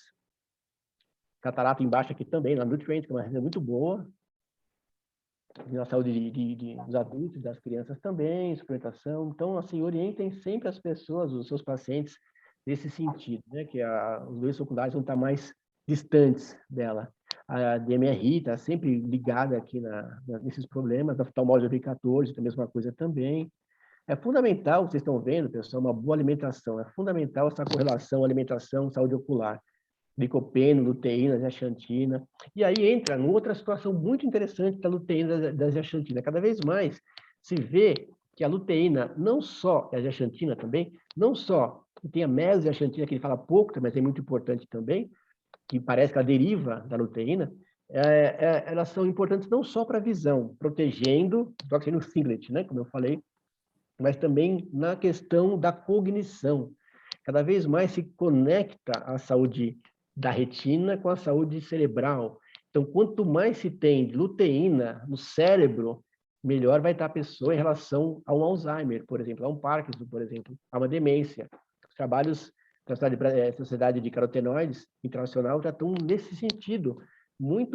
[SPEAKER 1] Catarata embaixo aqui também, na Nutrient, que é uma receita muito boa, na saúde dos adultos, das crianças também, suplementação. Então, assim, orientem sempre as pessoas, os seus pacientes, nesse sentido, né? Que os doenças oculares vão estar mais distantes dela. A DMRI está sempre ligada aqui nesses problemas, a oftalmose V14, a mesma coisa também. É fundamental, vocês estão vendo, pessoal, uma boa alimentação. É fundamental essa correlação alimentação, saúde ocular. Licopeno, luteína, zeaxantina. E aí entra numa outra situação muito interessante da luteína, da zeaxantina. Cada vez mais se vê que a luteína, não só, e a zeaxantina também, não só, tem a mesozeaxantina, que ele fala pouco, mas é muito importante também, que parece que ela deriva da luteína, elas são importantes não só para a visão, protegendo, o singlet, né, como eu falei, mas também na questão da cognição. Cada vez mais se conecta a saúde da retina com a saúde cerebral. Então, quanto mais se tem de luteína no cérebro, melhor vai estar a pessoa em relação a um Alzheimer, por exemplo, a um Parkinson, por exemplo, a uma demência. Os trabalhos da Sociedade de Carotenoides Internacional já estão nesse sentido,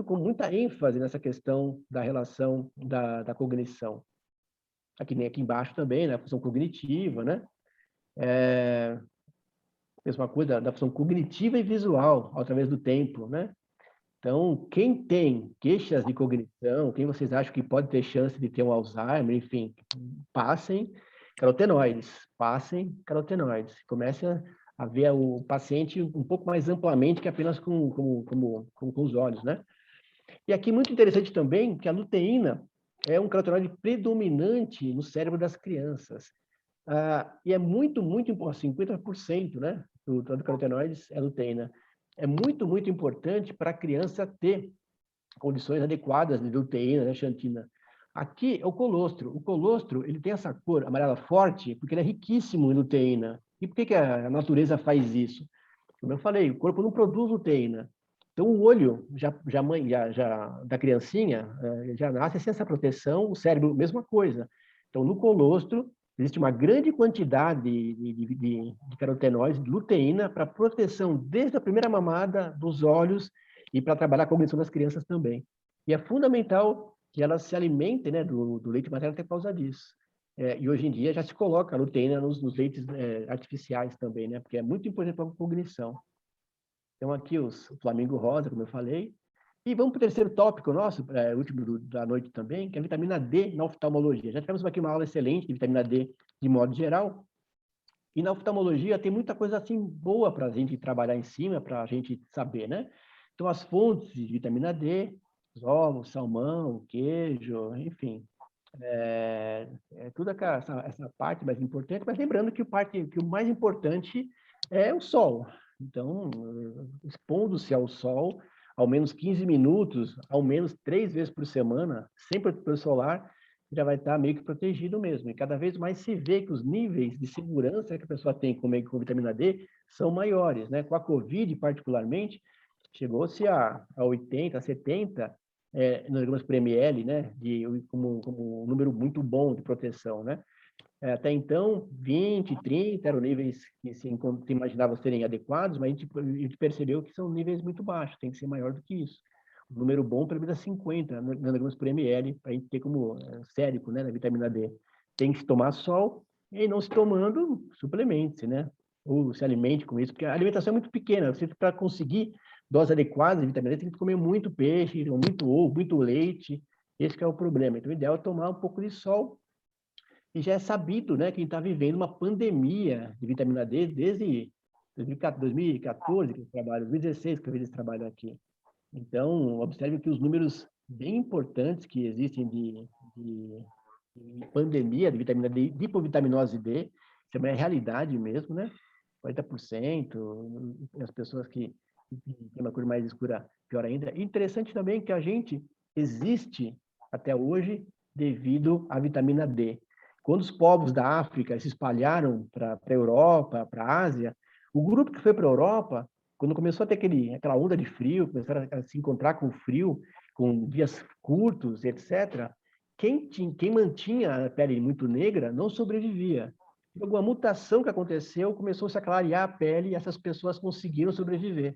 [SPEAKER 1] com muita ênfase nessa questão da relação da cognição. Aqui nem aqui embaixo também, né, a função cognitiva, né? Mesma coisa da função cognitiva e visual, através do tempo, né? Então, quem tem queixas de cognição, quem vocês acham que pode ter chance de ter um Alzheimer, enfim, passem carotenoides. Comecem a ver o paciente um pouco mais amplamente que apenas com os olhos, né? E aqui, muito interessante também, que a luteína é um carotenoide predominante no cérebro das crianças. E é muito importante, 50%, né, do carotenoides é luteína. É muito importante para a criança ter condições adequadas de luteína, né, xantina. Aqui é o colostro. O colostro, ele tem essa cor amarela forte porque ele é riquíssimo em luteína. E por que a natureza faz isso? Como eu falei, o corpo não produz luteína. Então, o olho da criancinha já nasce sem essa proteção, o cérebro, mesma coisa. Então, no colostro, existe uma grande quantidade de carotenoides, de luteína, para proteção desde a primeira mamada dos olhos e para trabalhar a cognição das crianças também. E é fundamental que elas se alimentem, né, do leite materno até por causa disso. E hoje em dia já se coloca a luteína nos leites artificiais também, né, porque é muito importante para a cognição. Então, aqui o Flamingo Rosa, como eu falei. E vamos para o terceiro tópico nosso, último da noite também, que é a vitamina D na oftalmologia. Já tivemos aqui uma aula excelente de vitamina D de modo geral. E na oftalmologia tem muita coisa assim boa para a gente trabalhar em cima, para a gente saber, né? Então, as fontes de vitamina D, os ovos, salmão, queijo, enfim. Tudo essa parte mais importante, mas lembrando que o mais importante é o sol. Então, expondo-se ao sol, ao menos 15 minutos, ao menos 3 vezes por semana, sem protetor solar, já vai estar meio que protegido mesmo. E cada vez mais se vê que os níveis de segurança que a pessoa tem com vitamina D são maiores, né? Com a Covid, particularmente, chegou-se a 80, a 70 miligramas por ml, né? Como um número muito bom de proteção, né? Até então, 20, 30 eram níveis que se imaginava serem adequados, mas a gente percebeu que são níveis muito baixos, tem que ser maior do que isso. O número bom, pelo menos, é 50 nanogramas por ml, para a gente ter como sérico, né, da vitamina D. Tem que se tomar sol, e não se tomando, suplemente-se, né? Ou se alimente com isso, porque a alimentação é muito pequena. Você, para conseguir dose adequada de vitamina D, tem que comer muito peixe, muito ovo, muito leite. Esse que é o problema. Então, o ideal é tomar um pouco de sol. E já é sabido, né, que a gente está vivendo uma pandemia de vitamina D desde 2014, que eu trabalho, 2016 que eu fiz esse trabalho aqui. Então, observe que os números bem importantes que existem de pandemia de vitamina D, de hipovitaminose D, isso é uma realidade mesmo, né? 40%, as pessoas que têm uma cor mais escura, pior ainda. E interessante também que a gente existe até hoje devido à vitamina D. Quando os povos da África se espalharam para a Europa, para a Ásia, o grupo que foi para a Europa, quando começou a ter aquela onda de frio, começaram a se encontrar com frio, com dias curtos, etc., quem mantinha a pele muito negra não sobrevivia. Alguma mutação que aconteceu, começou-se a clarear a pele e essas pessoas conseguiram sobreviver.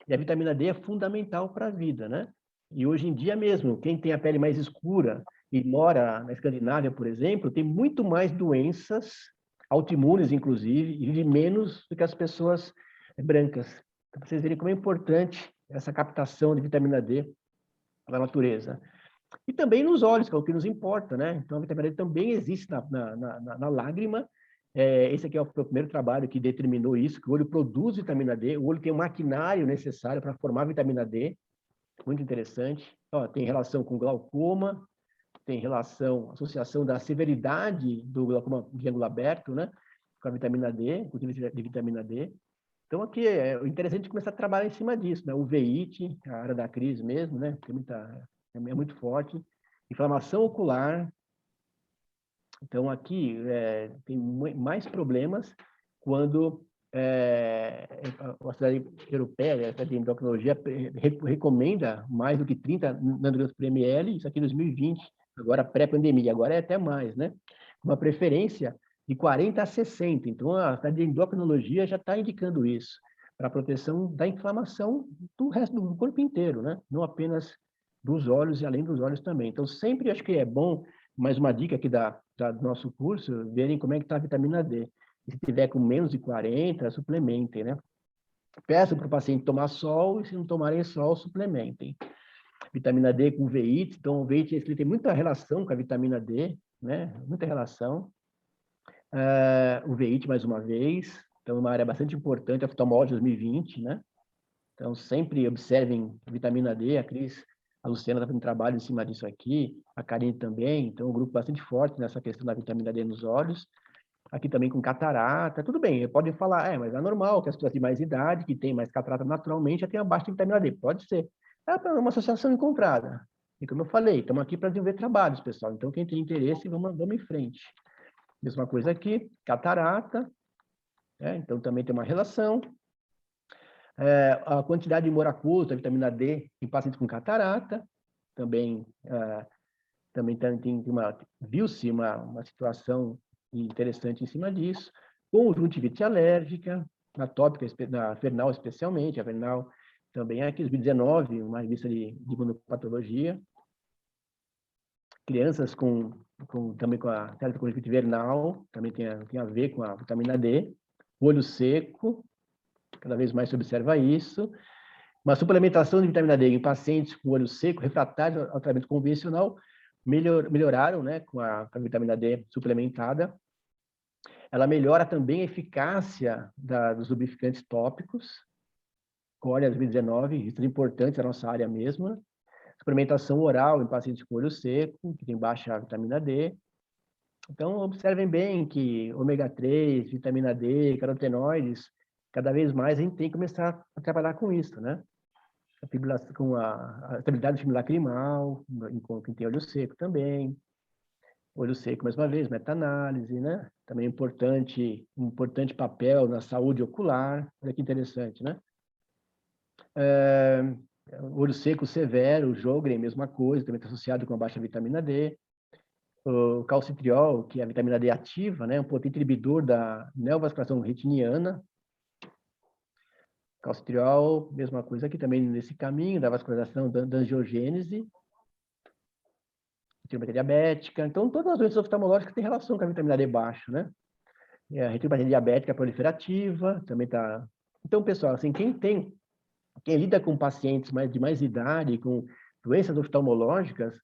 [SPEAKER 1] E a vitamina D é fundamental para a vida, né? E hoje em dia mesmo, quem tem a pele mais escura e mora na Escandinávia, por exemplo, tem muito mais doenças autoimunes, inclusive, e vive menos do que as pessoas brancas. Então, para vocês verem como é importante essa captação de vitamina D da natureza. E também nos olhos, que é o que nos importa, né? Então, a vitamina D também existe na lágrima. Esse aqui é o primeiro trabalho que determinou isso, que o olho produz vitamina D, o olho tem o maquinário necessário para formar vitamina D, muito interessante. Ó, tem relação com glaucoma, tem relação, associação da severidade do glaucoma de ângulo aberto, né? Com a vitamina D, com o nível de vitamina D. Então, aqui é interessante começar a trabalhar em cima disso, né? Uveíte, a área da crise mesmo, né? É muito forte. Inflamação ocular. Então, aqui tem mais problemas quando a Sociedade Europeia, a de Endocrinologia, recomenda mais do que 30 nanogramas por ml, isso aqui em 2020, agora pré-pandemia, agora é até mais, né? Uma preferência de 40 a 60. Então, a Sociedade de Endocrinologia já está indicando isso, para a proteção da inflamação do resto do corpo inteiro, né? Não apenas dos olhos e além dos olhos também. Então, sempre acho que é bom, mais uma dica aqui do nosso curso, verem como é que está a vitamina D. E se tiver com menos de 40, suplementem, né? Peço para o paciente tomar sol e se não tomarem sol, suplementem. Vitamina D com uveíte, então o uveíte ele tem muita relação com a vitamina D, né? Muita relação. Uveíte, mais uma vez, então uma área bastante importante, a oftalmologia 2020, né? Então sempre observem vitamina D, a Cris, a Luciana está fazendo trabalho em cima disso aqui, a Karine também, então um grupo bastante forte nessa questão da vitamina D nos olhos. Aqui também com catarata, tudo bem, pode falar, mas é normal que as pessoas de mais idade, que têm mais catarata naturalmente, já tenham baixa vitamina D, pode ser. É uma associação encontrada. E como eu falei, estamos aqui para desenvolver trabalhos, pessoal, então quem tem interesse, vamos em frente. Mesma coisa aqui, catarata, então também tem uma relação. A quantidade de moracuta, vitamina D, em pacientes com catarata, também viu-se uma situação interessante em cima disso. Conjuntivite alérgica, na tópica, na Vernal especialmente, a Vernal também é aqui, 2019, uma revista de imunopatologia. Crianças também com a conjuntivite vernal, também tem a ver com a vitamina D. Olho seco, cada vez mais se observa isso. Uma suplementação de vitamina D em pacientes com olho seco, refratários ao tratamento convencional, melhoraram, né, com a vitamina D suplementada. Ela melhora também a eficácia dos lubrificantes tópicos. Córea 2019, isso é importante, a nossa área mesma. Suplementação oral em pacientes com olho seco, que tem baixa vitamina D. Então, observem bem que ômega 3, vitamina D, carotenoides, cada vez mais a gente tem que começar a trabalhar com isso, né? Com a estabilidade lacrimal, em quem tem olho seco também. Olho seco, mais uma vez, meta-análise, né? Também um importante papel na saúde ocular. Olha que interessante, né? Olho seco severo, o Sjögren, mesma coisa, também está associado com a baixa vitamina D. O calcitriol, que é a vitamina D ativa, né? Um potente inibidor da neovascularização retiniana. Calcitriol, mesma coisa aqui também nesse caminho da vascularização da angiogênese. Retinopatia diabética. Então, todas as doenças oftalmológicas têm relação com a vitamina D baixa, né? E a retinopatia diabética proliferativa também está. Então, pessoal, assim, quem lida com pacientes de mais idade, com doenças oftalmológicas,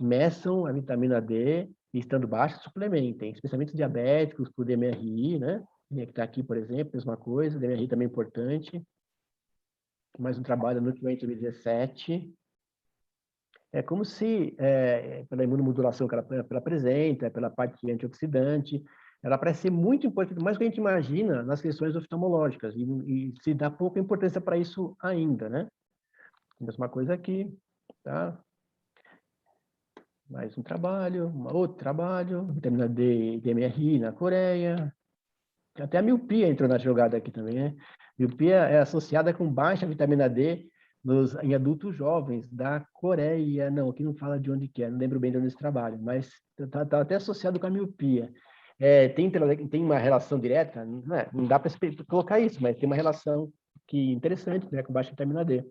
[SPEAKER 1] meçam a vitamina D e estando baixa, suplementem, especialmente diabéticos, por DMRI, né? Que está aqui, por exemplo, mesma coisa, DMRI também é importante. Mais um trabalho no 2017. É como se, pela imunomodulação que ela apresenta, pela parte antioxidante, ela parece ser muito importante, mais do que a gente imagina nas questões oftalmológicas, e se dá pouca importância para isso ainda, né? Mesma coisa aqui, tá? Mais um trabalho, outro trabalho, vitamina D, DMRI na Coreia. Até a miopia entrou na jogada aqui também, né? Miopia é associada com baixa vitamina D em adultos jovens da Coreia. Não, aqui não fala de onde que é, não lembro bem de onde eles trabalham, mas está até associado com a miopia. Tem uma relação direta, não dá para colocar isso, mas tem uma relação interessante, né, com baixa vitamina D.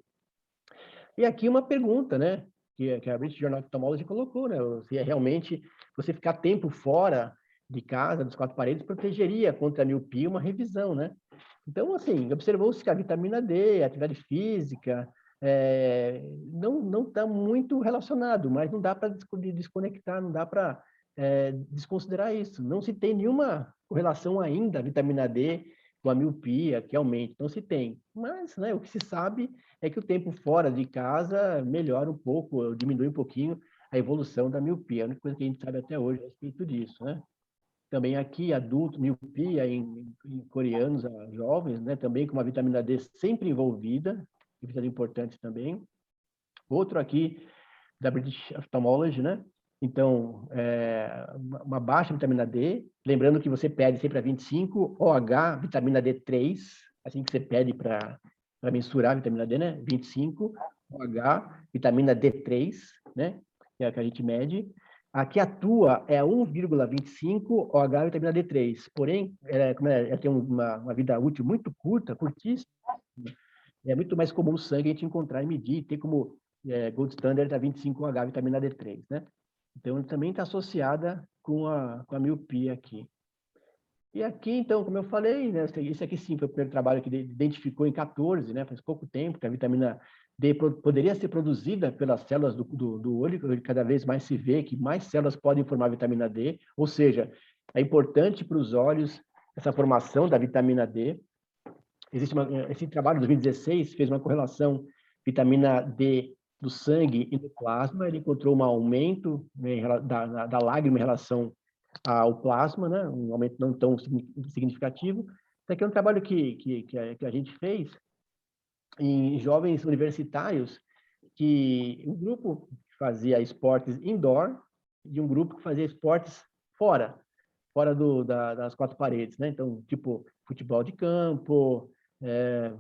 [SPEAKER 1] E aqui uma pergunta, né, que a British Journal of Ophthalmology colocou, né, se realmente você ficar tempo fora de casa, dos quatro paredes, protegeria contra a miopia uma revisão, né? Então, assim, observou-se que a vitamina D, a atividade física, não está muito relacionado, mas não dá para desconectar, não dá para desconsiderar isso. Não se tem nenhuma correlação ainda, a vitamina D com a miopia, que aumente, não se tem. Mas, né, o que se sabe é que o tempo fora de casa melhora um pouco, diminui um pouquinho a evolução da miopia. A única coisa que a gente sabe até hoje a respeito disso, né? Também aqui, adulto, miopia em coreanos, jovens, né? Também com uma vitamina D sempre envolvida, vitamina importante também. Outro aqui, da British Ophthalmology, né? Então, uma baixa vitamina D, lembrando que você pede sempre a 25, OH, vitamina D3, assim que você pede para mensurar a vitamina D, né? 25, OH, vitamina D3, né? Que é a que a gente mede. Aqui a tua é 1,25 OH, vitamina D3. Porém, ela tem uma vida útil muito curta, curtíssima. É muito mais comum no sangue a gente encontrar e medir, ter como gold standard a 25H, vitamina D3, né? Então, também está associada com a miopia aqui. E aqui, então, como eu falei, né, esse aqui sim foi o primeiro trabalho que identificou em 14, né, faz pouco tempo, que a vitamina D poderia ser produzida pelas células do olho, cada vez mais se vê que mais células podem formar vitamina D, ou seja, é importante para os olhos essa formação da vitamina D. Existe esse trabalho de 2016 fez uma correlação vitamina D do sangue e do plasma. Ele encontrou um aumento, né, da lágrima em relação ao plasma, né, um aumento não tão significativo. Isso aqui é um trabalho que a gente fez em jovens universitários, que um grupo fazia esportes indoor e um grupo que fazia esportes fora das quatro paredes, né? Então, tipo, futebol de campo,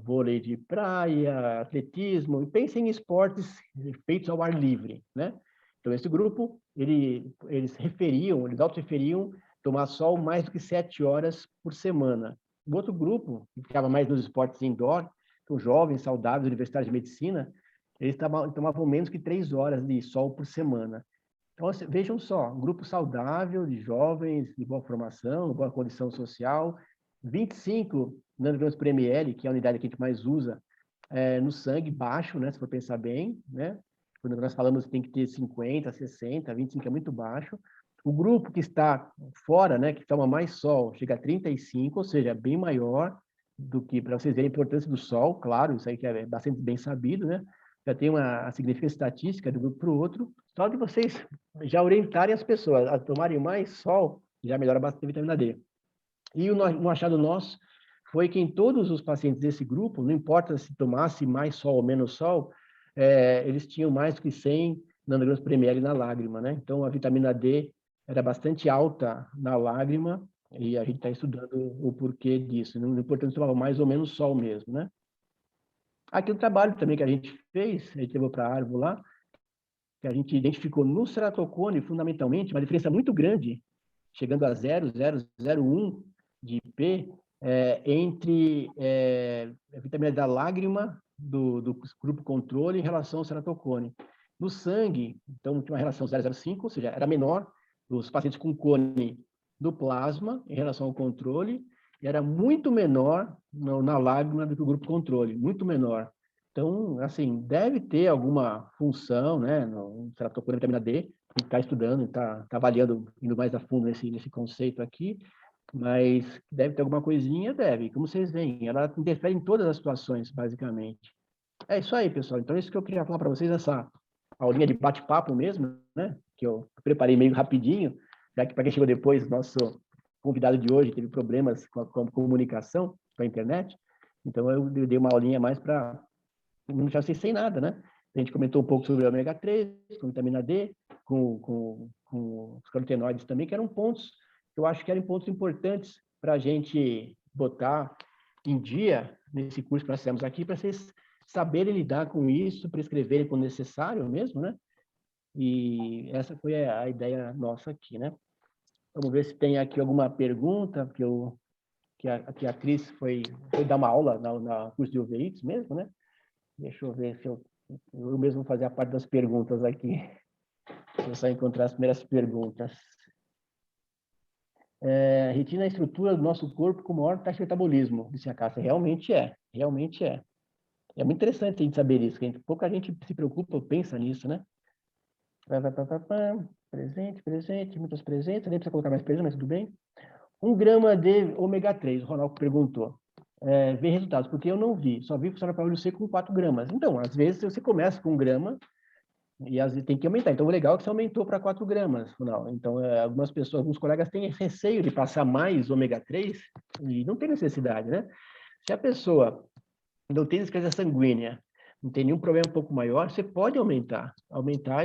[SPEAKER 1] vôlei de praia, atletismo, e pensem em esportes feitos ao ar livre, né? Então, esse grupo, eles auto-referiam tomar sol mais do que 7 horas por semana. O outro grupo, que ficava mais nos esportes indoor, então, jovens, saudáveis, universitários de medicina, eles tomavam menos que 3 horas de sol por semana. Então, vejam só, um grupo saudável de jovens, de boa formação, boa condição social, 25 nanogramas por ml, que é a unidade que a gente mais usa, no sangue, baixo, né, se for pensar bem, né? Quando nós falamos que tem que ter 50, 60, 25 é muito baixo. O grupo que está fora, né, que toma mais sol, chega a 35, ou seja, bem maior do que, para vocês verem a importância do sol, claro, isso aí que é bastante bem sabido, né? Já tem a significância estatística do grupo para o outro, só de vocês já orientarem as pessoas a tomarem mais sol, já melhora bastante a vitamina D. E um achado nosso foi que em todos os pacientes desse grupo, não importa se tomasse mais sol ou menos sol, eles tinham mais do que 100 nanogramas por ml na lágrima, né? Então, a vitamina D era bastante alta na lágrima e a gente está estudando o porquê disso. Não é importante tomar mais ou menos sol mesmo, né? Aqui o trabalho também que a gente fez, a gente levou para a árvore lá, que a gente identificou no ceratocone, fundamentalmente, uma diferença muito grande, chegando a 0,001 de IP, entre a vitamina da lágrima do grupo controle em relação ao ceratocone. No sangue, então, tinha uma relação 0,05, ou seja, era menor dos pacientes com cone do plasma em relação ao controle, e era muito menor na lágrima do que o grupo controle, muito menor. Então, assim, deve ter alguma função, né, no ceratocone vitamina D, a gente está estudando, está avaliando, indo mais a fundo nesse conceito aqui, mas deve ter alguma coisinha, deve. Como vocês veem, ela interfere em todas as situações, basicamente. É isso aí, pessoal. Então, isso que eu queria falar para vocês, essa aulinha de bate-papo mesmo, né, que eu preparei meio rapidinho, já que para quem chegou depois, nosso convidado de hoje teve problemas com a comunicação, com a internet, então eu dei uma aulinha mais para não deixar vocês sem nada, né? A gente comentou um pouco sobre o ômega 3, com vitamina D, com os carotenoides também, que eram pontos, que eu acho que eram pontos importantes para a gente botar em dia nesse curso que nós fizemos aqui, para vocês saberem lidar com isso, prescreverem quando necessário mesmo, né? E essa foi a ideia nossa aqui, né? Vamos ver se tem aqui alguma pergunta, que a Cris foi dar uma aula na curso de UVIs mesmo, né? Deixa eu ver se eu mesmo vou fazer a parte das perguntas aqui. Deixa eu só encontrar as primeiras perguntas. Retina é a estrutura do nosso corpo com maior taxa de metabolismo, disse a Cássia. Realmente é, realmente é. É muito interessante a gente saber isso, que pouca gente se preocupa ou pensa nisso, né? Presente, muitos presentes, nem precisa colocar mais presente, mas tudo bem. 1 grama de ômega 3, o Ronaldo perguntou. Ver resultados, porque eu não vi, só vi funcionar para olho seco com 4 gramas. Então, às vezes, você começa com 1 grama, E às vezes tem que aumentar. Então, o legal é que você aumentou para 4 gramas. Não. Então, algumas pessoas, alguns colegas têm receio de passar mais ômega 3 e não tem necessidade, né? Se a pessoa não tem descarga sanguínea, não tem nenhum problema um pouco maior, você pode aumentar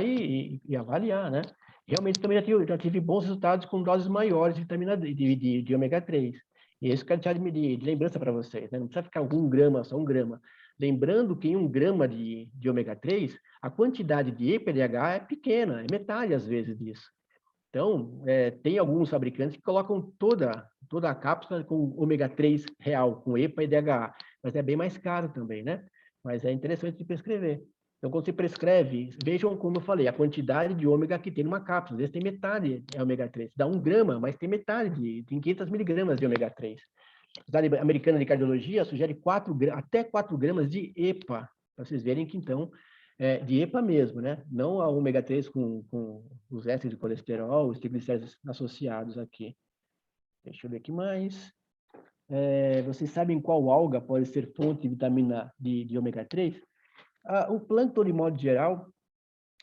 [SPEAKER 1] e avaliar, né? Realmente também já tive bons resultados com doses maiores de vitamina D, de ômega 3. E isso que eu quero de lembrança para vocês, né? Não precisa ficar 1 grama, só 1 grama. Lembrando que em 1 grama de ômega 3, a quantidade de EPA e DHA é pequena, é metade às vezes disso. Então, tem alguns fabricantes que colocam toda a cápsula com ômega 3 real, com EPA e DHA, mas é bem mais caro também, né? Mas é interessante de prescrever. Então, quando você prescreve, vejam como eu falei, a quantidade de ômega que tem numa cápsula. Às vezes tem metade é ômega 3. Dá 1 grama, mas tem metade, tem 500 miligramas de ômega 3. A Sociedade Americana de Cardiologia sugere até 4 gramas de EPA, para vocês verem que, então, de EPA mesmo, né? Não a ômega 3 com os ésteres de colesterol, os triglicéridos associados aqui. Deixa eu ver aqui mais. Vocês sabem qual alga pode ser fonte de vitamina de ômega 3? O plâncton, de modo geral,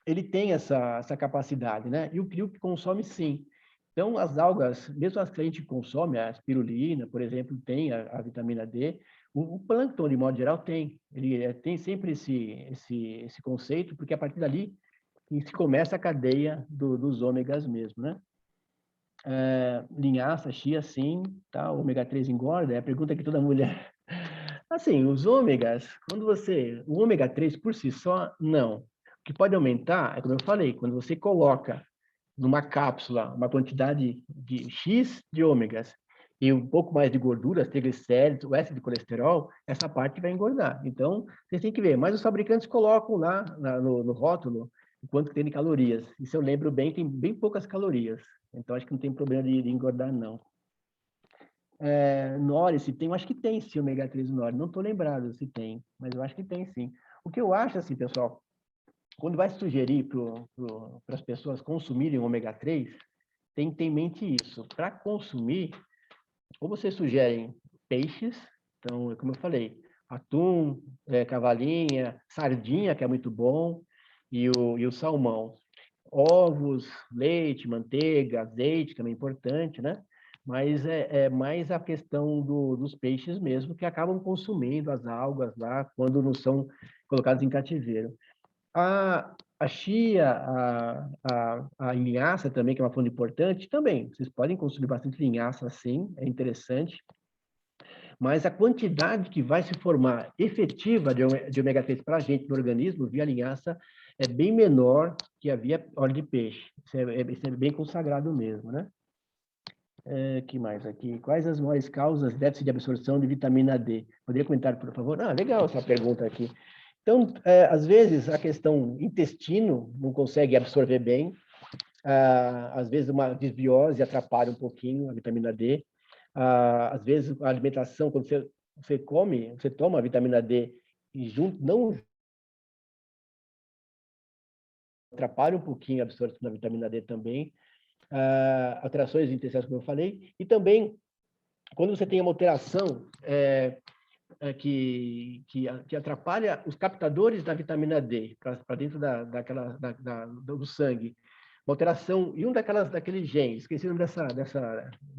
[SPEAKER 1] ele tem essa capacidade, né? E o crio que consome, sim. Então, as algas, mesmo as que a gente consome, a espirulina, por exemplo, tem a vitamina D. O plâncton, de modo geral, tem. Ele tem sempre esse conceito, porque a partir dali se começa a cadeia dos ômegas mesmo, né? Linhaça, chia, sim, tá? O ômega 3 engorda? É a pergunta que toda mulher... Assim, os ômegas, o ômega 3 por si só, não. O que pode aumentar, é como eu falei, quando você coloca numa cápsula uma quantidade de X de ômegas e um pouco mais de gorduras, triglicéridos, o écido de colesterol, essa parte vai engordar. Então, vocês têm que ver. Mas os fabricantes colocam lá no rótulo o quanto tem de calorias. E se eu lembro bem, tem bem poucas calorias. Então, acho que não tem problema de engordar, não. Nori, se tem, eu acho que tem sim ômega 3 no Nori. Não estou lembrado se tem, mas eu acho que tem sim. O que eu acho, assim, pessoal, quando vai sugerir para as pessoas consumirem ômega 3, tem que ter em mente isso. Para consumir, ou vocês sugerem peixes, então, como eu falei, atum, cavalinha, sardinha, que é muito bom, e o salmão. Ovos, leite, manteiga, azeite, também é importante, né? Mas é mais a questão dos peixes mesmo, que acabam consumindo as algas lá, quando não são colocados em cativeiro. A chia, a linhaça também, que é uma fonte importante, também. Vocês podem consumir bastante linhaça, sim, é interessante. Mas a quantidade que vai se formar efetiva de ômega 3 para a gente no organismo, via linhaça, é bem menor que a via óleo de peixe. Isso é bem consagrado mesmo, né? Que mais aqui? Quais as maiores causas de déficit de absorção de vitamina D? Poderia comentar, por favor? Legal essa pergunta aqui. Então, às vezes, a questão intestino não consegue absorver bem, às vezes uma desbiose atrapalha um pouquinho a vitamina D, às vezes a alimentação, quando você come, você toma a vitamina D e não atrapalha um pouquinho a absorção da vitamina D também, alterações intestinais, como eu falei, e também quando você tem uma alteração que atrapalha os captadores da vitamina D para dentro do sangue. Uma alteração, e daqueles genes, esqueci o nome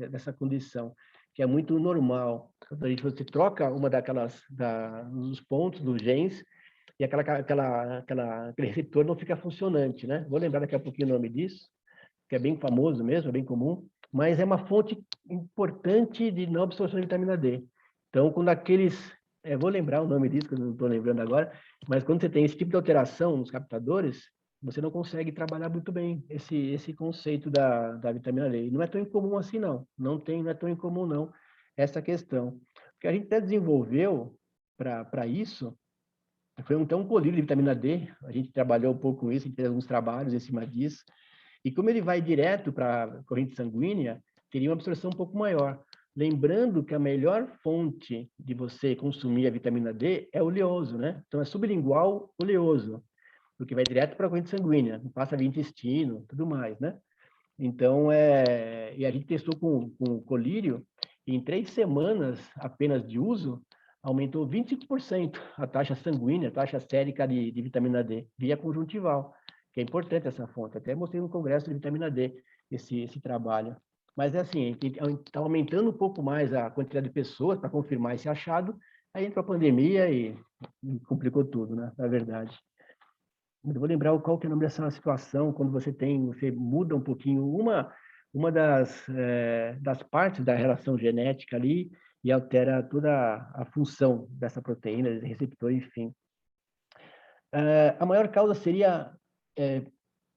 [SPEAKER 1] dessa condição, que é muito normal. Quando você troca uma dos pontos dos genes, e aquele receptor não fica funcionante, né? Vou lembrar daqui a pouquinho o nome disso, que é bem famoso mesmo, é bem comum, mas é uma fonte importante de não absorção de vitamina D. Então, quando vou lembrar o nome disso, que eu não estou lembrando agora, mas quando você tem esse tipo de alteração nos captadores, você não consegue trabalhar muito bem esse conceito da vitamina D. E não é tão incomum assim, não. Não é tão incomum, não, essa questão. O que a gente até desenvolveu para isso foi um colírio de vitamina D. A gente trabalhou um pouco com isso, a gente fez alguns trabalhos em cima disso. E como ele vai direto para a corrente sanguínea, teria uma absorção um pouco maior. Lembrando que a melhor fonte de você consumir a vitamina D é o oleoso, né? Então, é sublingual oleoso, porque vai direto para a corrente sanguínea, não passa via intestino, tudo mais, né? Então, e a gente testou com o colírio, e em 3 semanas apenas de uso, aumentou 25% a taxa sanguínea, a taxa sérica de vitamina D, via conjuntival, que é importante essa fonte. Até mostrei no congresso de vitamina D esse trabalho. Mas é assim, está aumentando um pouco mais a quantidade de pessoas para confirmar esse achado, aí entrou a pandemia e complicou tudo, né? Na verdade. Eu vou lembrar qual que é o nome dessa situação, quando você muda um pouquinho uma das partes da relação genética ali e altera toda a função dessa proteína, desse receptor, enfim. A maior causa seria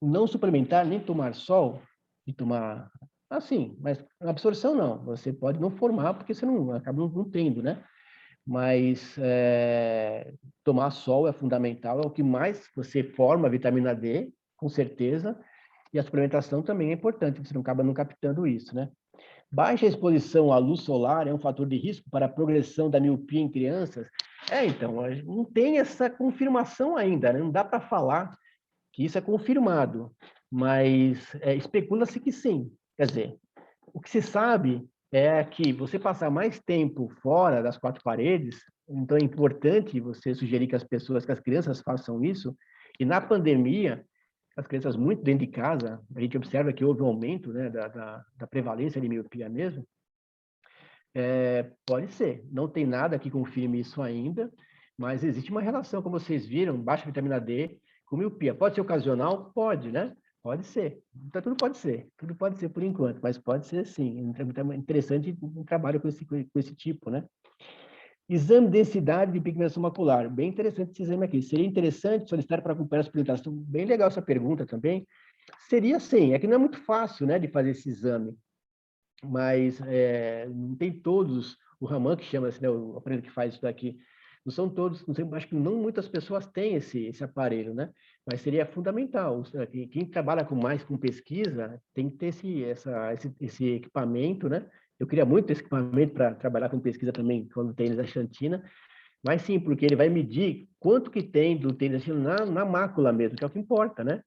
[SPEAKER 1] não suplementar, nem tomar sol, e tomar assim, mas absorção não, você pode não formar, porque você não acaba não tendo, né? Mas tomar sol é fundamental, é o que mais você forma a vitamina D, com certeza, e a suplementação também é importante, você não acaba não captando isso, né? Baixa exposição à luz solar é um fator de risco para a progressão da miopia em crianças? Então, não tem essa confirmação ainda, né? Não dá para falar que isso é confirmado, mas especula-se que sim. Quer dizer, o que se sabe é que você passar mais tempo fora das quatro paredes, então é importante você sugerir que que as crianças façam isso, e na pandemia, as crianças muito dentro de casa, a gente observa que houve um aumento, né, da prevalência de miopia mesmo, pode ser, não tem nada que confirme isso ainda, mas existe uma relação, como vocês viram, baixa vitamina D com miopia. Pode ser ocasional? Pode, né? Pode ser. Então, tudo pode ser por enquanto, mas pode ser sim. É interessante um trabalho com esse tipo, né? Exame de densidade de pigmentação macular. Bem interessante esse exame aqui. Seria interessante solicitar para acompanhar a suplementação? Bem legal essa pergunta também. Seria sim, é que não é muito fácil, né, de fazer esse exame, mas não tem todos, o Raman que chama, assim, né, o aparelho que faz isso daqui, não são todos, não sei, acho que não muitas pessoas têm esse aparelho, né? Mas seria fundamental. Quem trabalha mais com pesquisa tem que ter esse equipamento, né? Eu queria muito esse equipamento para trabalhar com pesquisa também, quando tem a xantina, mas sim, porque ele vai medir quanto que tem do tênis na mácula mesmo, que é o que importa, né?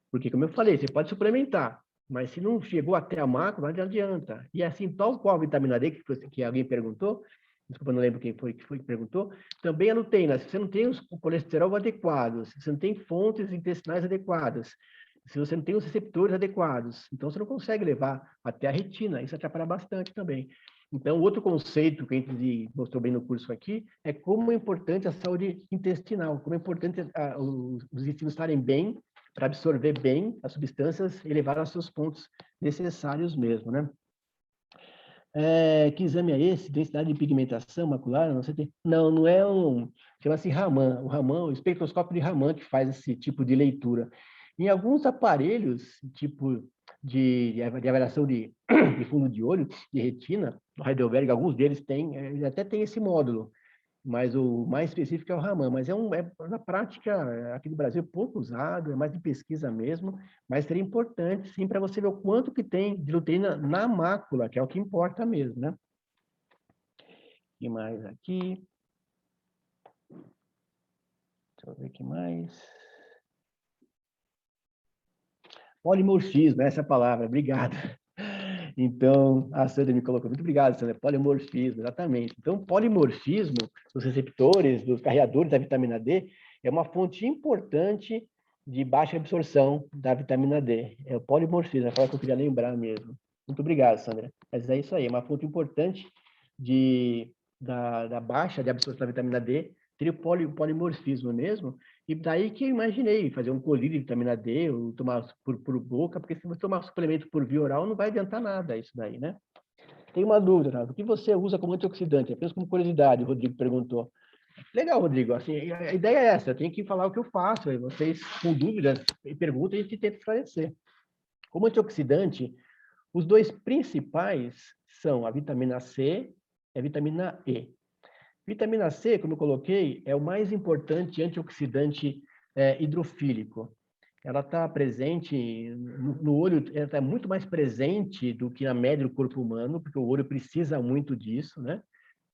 [SPEAKER 1] Porque, como eu falei, você pode suplementar, mas se não chegou até a mácula, não adianta. E assim, tal qual a vitamina D, que alguém perguntou, desculpa, não lembro quem foi que perguntou, também a luteína. Se você não tem o colesterol adequado, se você não tem fontes intestinais adequadas, se você não tem os receptores adequados, então você não consegue levar até a retina. Isso atrapalha bastante também. Então, outro conceito que a gente mostrou bem no curso aqui é como é importante a saúde intestinal, como é importante os intestinos estarem bem para absorver bem as substâncias e levar aos seus pontos necessários mesmo, né? Que exame é esse? Densidade de pigmentação macular? Não sei. Não, não é chama-se Raman. O espectroscópio de Raman que faz esse tipo de leitura. Em alguns aparelhos, tipo de avaliação de fundo de olho, de retina, o Heidelberg, alguns deles têm, até tem esse módulo, mas o mais específico é o Raman, mas na prática, aqui no Brasil, pouco usado, é mais de pesquisa mesmo, mas seria importante, sim, para você ver o quanto que tem de luteína na mácula, que é o que importa mesmo, né? E mais aqui. Deixa eu ver o que mais. Polimorfismo, essa é a palavra, obrigado. Então, a Sandra me colocou, muito obrigado, Sandra, polimorfismo, exatamente. Então, polimorfismo dos receptores, dos carreadores da vitamina D, é uma fonte importante de baixa absorção da vitamina D. É o polimorfismo, é a palavra que eu queria lembrar mesmo. Muito obrigado, Sandra. Mas é isso aí, é uma fonte importante da baixa de absorção da vitamina D, seria o polimorfismo mesmo, e daí que eu imaginei fazer um colírio de vitamina D, ou tomar por boca, porque se você tomar suplemento por via oral, não vai adiantar nada isso daí, né? Tem uma dúvida, tá? O que você usa como antioxidante? Apenas como curiosidade, o Rodrigo perguntou. Legal, Rodrigo. Assim, a ideia é essa, eu tenho que falar o que eu faço, aí vocês, com dúvidas e perguntas, a gente tenta esclarecer. Como antioxidante, os dois principais são a vitamina C e a vitamina E. Vitamina C, como eu coloquei, é o mais importante antioxidante hidrofílico. Ela está presente no olho, ela está muito mais presente do que na média do corpo humano, porque o olho precisa muito disso, né?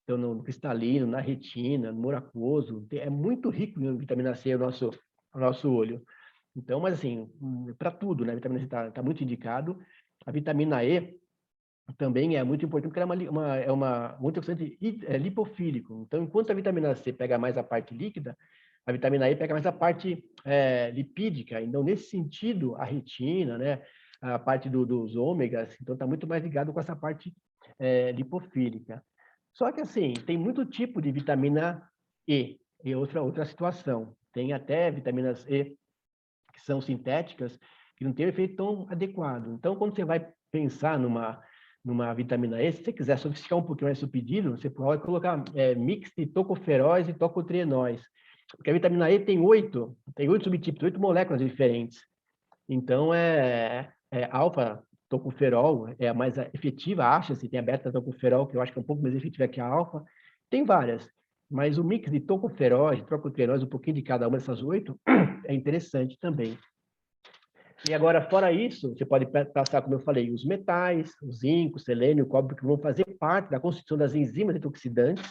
[SPEAKER 1] Então, no cristalino, na retina, no mouro aquoso, é muito rico em vitamina C o nosso olho. Então, mas assim, para tudo, né? A vitamina C está muito indicado. A vitamina E também é muito importante, porque ela é um antioxidante lipofílico. Então, enquanto a vitamina C pega mais a parte líquida, A vitamina E pega mais a parte lipídica, então, nesse sentido, a retina, né, a parte dos ômegas, então está muito mais ligado com essa parte lipofílica. Só que, assim, tem muito tipo de vitamina E, e outra situação. Tem até vitaminas E que são sintéticas, que não tem um efeito tão adequado. Então, quando você vai pensar numa vitamina E, se você quiser sofisticar um pouquinho mais o pedido, você pode colocar mix de tocoferóis e tocotrienóis. Porque a vitamina E tem oito subtipos, 8 moléculas diferentes. Então, alfa-tocoferol é a mais efetiva, acha-se, tem a beta-tocoferol, que eu acho que é um pouco mais efetiva que a alfa. Tem várias, mas o mix de tocoferóis, tocotrienóis, um pouquinho de cada uma dessas 8, é interessante também. E agora, fora isso, você pode passar, como eu falei, os metais, o zinco, o selênio, o cobre, que vão fazer parte da constituição das enzimas antioxidantes.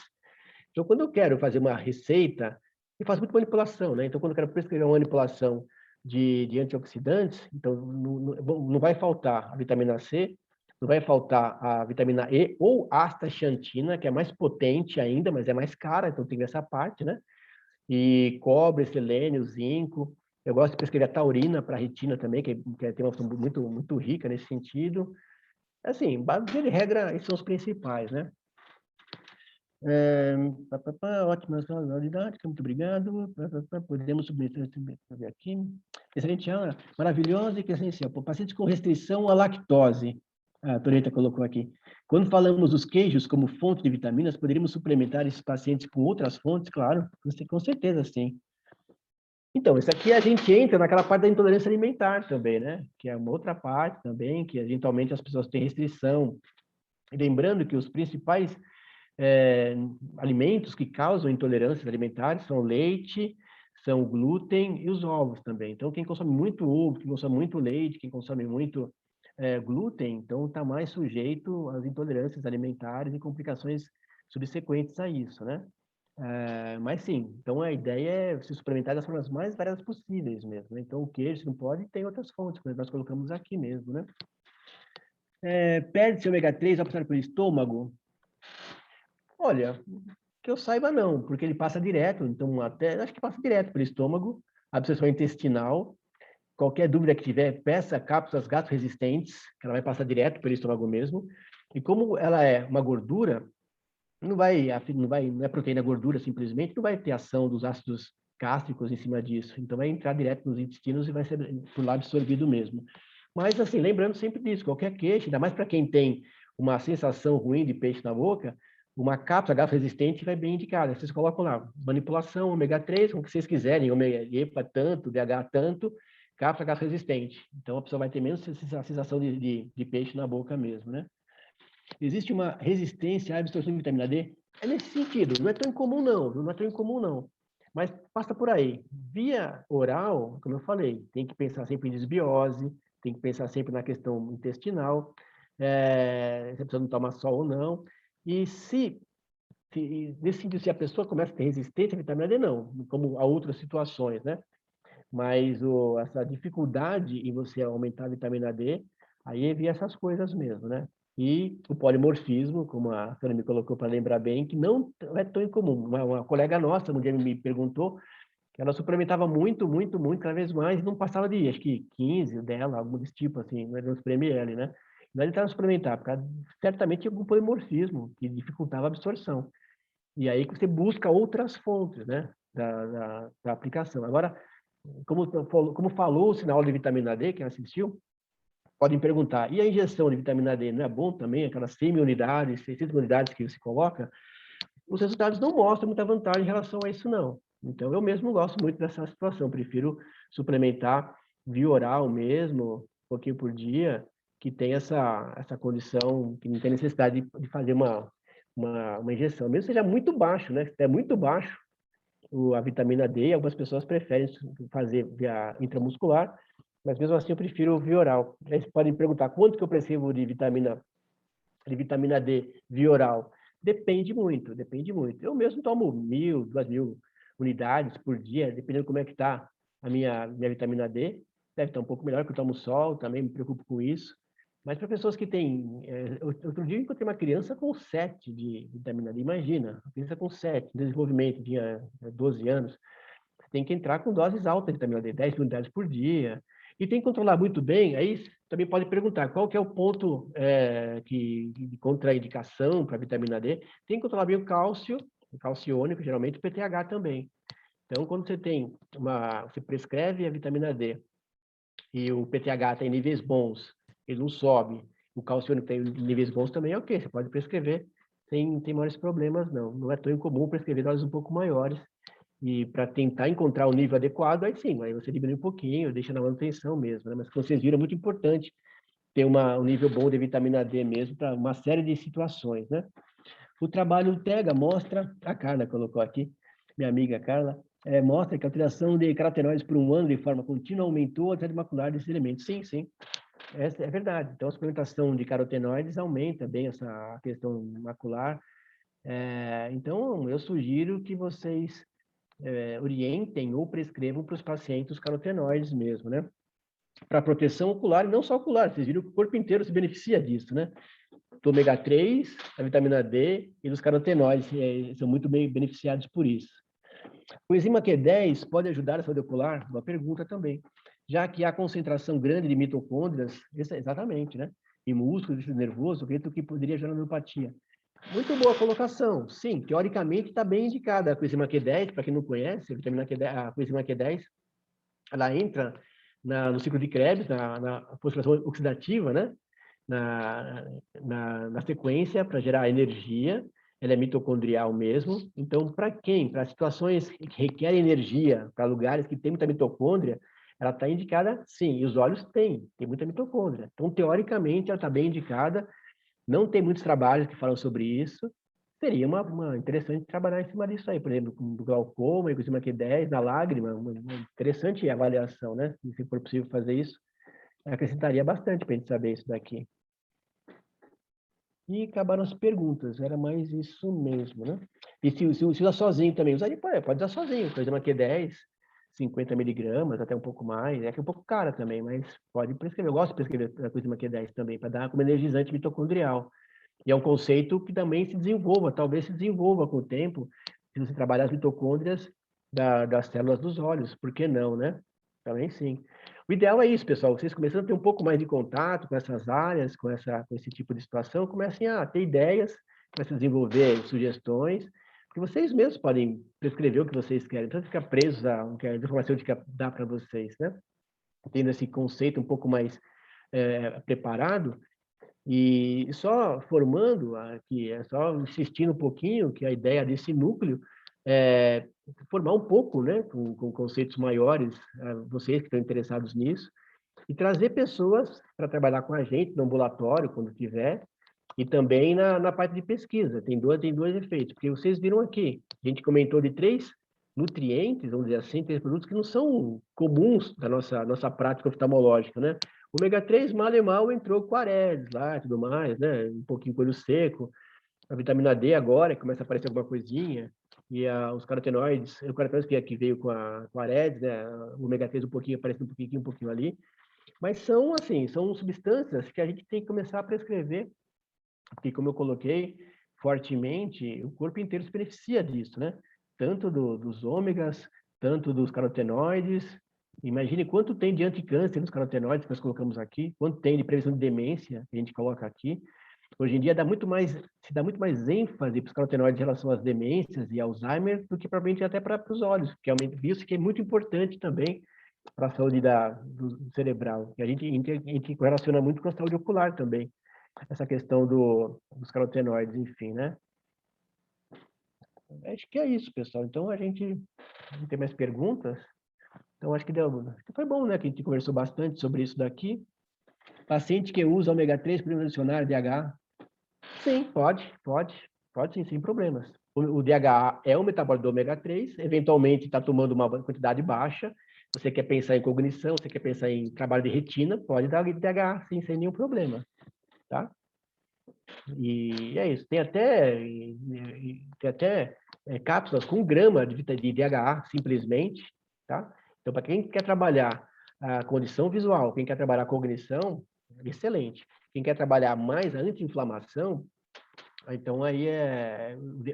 [SPEAKER 1] Então, quando eu quero fazer uma receita, eu faço muita manipulação, né? Então, quando eu quero prescrever uma manipulação de antioxidantes, então não vai faltar a vitamina C, não vai faltar a vitamina E ou a astaxantina, que é mais potente ainda, mas é mais cara, então tem essa parte, né? E cobre, selênio, zinco. Eu gosto de prescrever a taurina para a retina também, que tem uma função muito rica nesse sentido. Assim, de regra, esses são os principais, né? Ótima didática, muito obrigado. Podemos submeter aqui. Excelente aula, maravilhosa e que essencial. Para pacientes com restrição à lactose, a Toreta colocou aqui. Quando falamos dos queijos como fonte de vitaminas, poderíamos suplementar esses pacientes com outras fontes? Claro, com certeza, sim. Então, isso aqui a gente entra naquela parte da intolerância alimentar também, né? Que é uma outra parte também, que eventualmente as pessoas têm restrição. E lembrando que os principais alimentos que causam intolerâncias alimentares são leite, são o glúten e os ovos também. Então, quem consome muito ovo, quem consome muito leite, quem consome muito glúten, então está mais sujeito às intolerâncias alimentares e complicações subsequentes a isso, né? Mas sim, então a ideia é se suplementar das formas mais variadas possíveis mesmo, né? Então, o queijo, se não pode, tem outras fontes, como nós colocamos aqui mesmo, né? Perde-se ômega 3 ao passar pelo estômago? Olha, que eu saiba não, porque ele passa direto, então até acho que passa direto pelo estômago, absorção intestinal. Qualquer dúvida que tiver, peça cápsulas gastroresistentes, que ela vai passar direto pelo estômago mesmo. E como ela é uma gordura, não é proteína gordura simplesmente, não vai ter ação dos ácidos gástricos em cima disso. Então vai entrar direto nos intestinos e vai ser por lá absorvido mesmo. Mas assim, lembrando sempre disso, qualquer queixa, ainda mais para quem tem uma sensação ruim de peixe na boca, uma cápsula gastroresistente vai bem indicada. Vocês colocam lá, manipulação, ômega 3, como que vocês quiserem, ômega EPA tanto, DH tanto, cápsula gastroresistente. Então a pessoa vai ter menos a sensação de peixe na boca mesmo, né? Existe uma resistência à absorção de vitamina D? É nesse sentido, não é tão incomum não é tão incomum não. Mas passa por aí. Via oral, como eu falei, tem que pensar sempre em desbiose, tem que pensar sempre na questão intestinal, se a pessoa não toma sol ou não. E nesse sentido, se a pessoa começa a ter resistência à vitamina D, não, como a outras situações, né? Mas essa dificuldade em você aumentar a vitamina D, aí via essas coisas mesmo, né? E o polimorfismo, como a Sônia me colocou para lembrar bem, que não é tão incomum. Uma colega nossa um dia me perguntou que ela suplementava muito, cada vez mais, e não passava de, acho que 15 dela, algo desse tipo, assim, não era uns ml, né? Não ele estava suplementar, porque certamente tinha algum polimorfismo que dificultava a absorção. E aí que você busca outras fontes, né, da aplicação. Agora, como falou-se na aula de vitamina D, quem assistiu, podem perguntar, e a injeção de vitamina D não é bom também? Aquelas 100 unidades, 600 unidades que você coloca? Os resultados não mostram muita vantagem em relação a isso, não. Então, eu mesmo gosto muito dessa situação, prefiro suplementar via oral mesmo, um pouquinho por dia, que tem essa condição, que não tem necessidade de fazer uma injeção, mesmo que seja muito baixo, né? Se é muito baixo a vitamina D, algumas pessoas preferem fazer via intramuscular, mas mesmo assim eu prefiro via oral. Aí vocês podem perguntar quanto que eu prescrevo de vitamina D via oral. Depende muito, depende muito. Eu mesmo tomo 1.000, 2.000 unidades por dia, dependendo como é que está a minha vitamina D. Deve estar um pouco melhor, porque eu tomo sol, também me preocupo com isso. Mas para pessoas que têm... outro dia eu encontrei uma criança com 7 de vitamina D. Imagina, uma criança com 7, desenvolvimento, tinha 12 anos. tem que entrar com doses altas de vitamina D, 10 unidades por dia. E tem que controlar muito bem, aí também pode perguntar qual que é o ponto de contraindicação para a vitamina D. Tem que controlar bem o cálcio iônico, geralmente o PTH também. Então, quando você prescreve a vitamina D e o PTH está em níveis bons, ele não sobe, o cálcio iônico tem níveis bons também, é ok, você pode prescrever sem ter maiores problemas, não. Não é tão incomum prescrever doses um pouco maiores. E para tentar encontrar o nível adequado, aí sim, aí você diminui um pouquinho, deixa na manutenção mesmo, né? Mas como vocês viram, é muito importante ter um nível bom de vitamina D mesmo para uma série de situações, né? O trabalho TEGA mostra, a Carla colocou aqui, minha amiga Carla, mostra que a alteração de carotenoides por um ano de forma contínua aumentou a atividade macular desses elementos. Sim, sim, essa é verdade. Então, a suplementação de carotenoides aumenta bem essa questão macular. Então, eu sugiro que vocês orientem ou prescrevam para os pacientes os carotenoides mesmo, né? Para proteção ocular, e não só ocular, vocês viram que o corpo inteiro se beneficia disso, né? Do ômega 3, a vitamina D e dos carotenoides, são muito bem beneficiados por isso. O enzima Q10 pode ajudar a saúde ocular? Uma pergunta também. Já que há concentração grande de mitocôndrias, exatamente, né? E músculo, tecido nervoso, acredito que poderia gerar neuropatia. Muito boa colocação. Sim, teoricamente está bem indicada a coenzima Q10, para quem não conhece, a vitamina Q10, a coenzima Q10, ela entra no ciclo de Krebs, na fosforilação oxidativa, né? Na sequência para gerar energia, ela é mitocondrial mesmo. Então, para quem? Para situações que requerem energia, para lugares que tem muita mitocôndria, ela está indicada, sim, e os olhos tem muita mitocôndria. Então, teoricamente, ela está bem indicada. Não tem muitos trabalhos que falam sobre isso. Seria uma interessante trabalhar em cima disso aí, por exemplo, com o glaucoma, enzima Q10, na lágrima, uma interessante avaliação, né? Se for possível fazer isso, acrescentaria bastante para a gente saber isso daqui. E acabaram as perguntas, era mais isso mesmo, né? E se usa sozinho também, pode usar sozinho, por exemplo, Q10, 50 miligramas, até um pouco mais, é que é um pouco cara também, mas pode prescrever. Eu gosto de prescrever a coenzima Q10 também, para dar como energizante mitocondrial. E é um conceito que também se desenvolva, talvez se desenvolva com o tempo, se você trabalhar as mitocôndrias das células dos olhos, por que não, né? Também sim. O ideal é isso, pessoal, vocês começando a ter um pouco mais de contato com essas áreas, com esse tipo de situação, comecem a ter ideias, comecem a desenvolver sugestões, porque vocês mesmos podem prescrever o que vocês querem, então ficar presos ao que a farmacêutica dá para vocês, né? Tendo esse conceito um pouco mais preparado, e só formando aqui, só insistindo um pouquinho que a ideia desse núcleo é formar um pouco, né, com conceitos maiores, vocês que estão interessados nisso, e trazer pessoas para trabalhar com a gente no ambulatório, quando tiver, e também na parte de pesquisa. Tem dois efeitos, porque vocês viram aqui, a gente comentou de 3 nutrientes, vamos dizer assim, 3 produtos que não são comuns da nossa prática oftalmológica, né? O ômega 3, mal e mal, entrou com Aedes lá e tudo mais, né? Um pouquinho coelho seco. A vitamina D agora, começa a aparecer alguma coisinha. E os carotenoides, o carotenoide que veio com a Aedes, né? O ômega 3 um pouquinho, aparecendo um pouquinho ali. Mas são, assim, são substâncias que a gente tem que começar a prescrever, porque, como eu coloquei fortemente, o corpo inteiro se beneficia disso, né? Tanto dos ômegas, tanto dos carotenoides. Imagine quanto tem de anticâncer nos carotenoides que nós colocamos aqui, quanto tem de prevenção de demência que a gente coloca aqui. Hoje em dia se dá muito mais ênfase para os carotenoides em relação às demências e Alzheimer do que provavelmente até para os olhos, que é isso que é muito importante também para a saúde do cerebral. E a gente correlaciona muito com a saúde ocular também, essa questão dos carotenoides, enfim, né? Acho que é isso, pessoal. Então, a gente não tem mais perguntas. Então, acho que foi bom, né? Que a gente conversou bastante sobre isso daqui. Paciente que usa ômega 3 para adicionar DHA. Sim, pode sim, sem problemas. O DHA é um metabólito do ômega 3, eventualmente está tomando uma quantidade baixa, você quer pensar em cognição, você quer pensar em trabalho de retina, pode dar DHA, sim, sem nenhum problema, tá? E é isso. Tem até cápsulas com grama de DHA, simplesmente, tá? Então, para quem quer trabalhar a condição visual, quem quer trabalhar a cognição, excelente. Quem quer trabalhar mais a anti-inflamação, então aí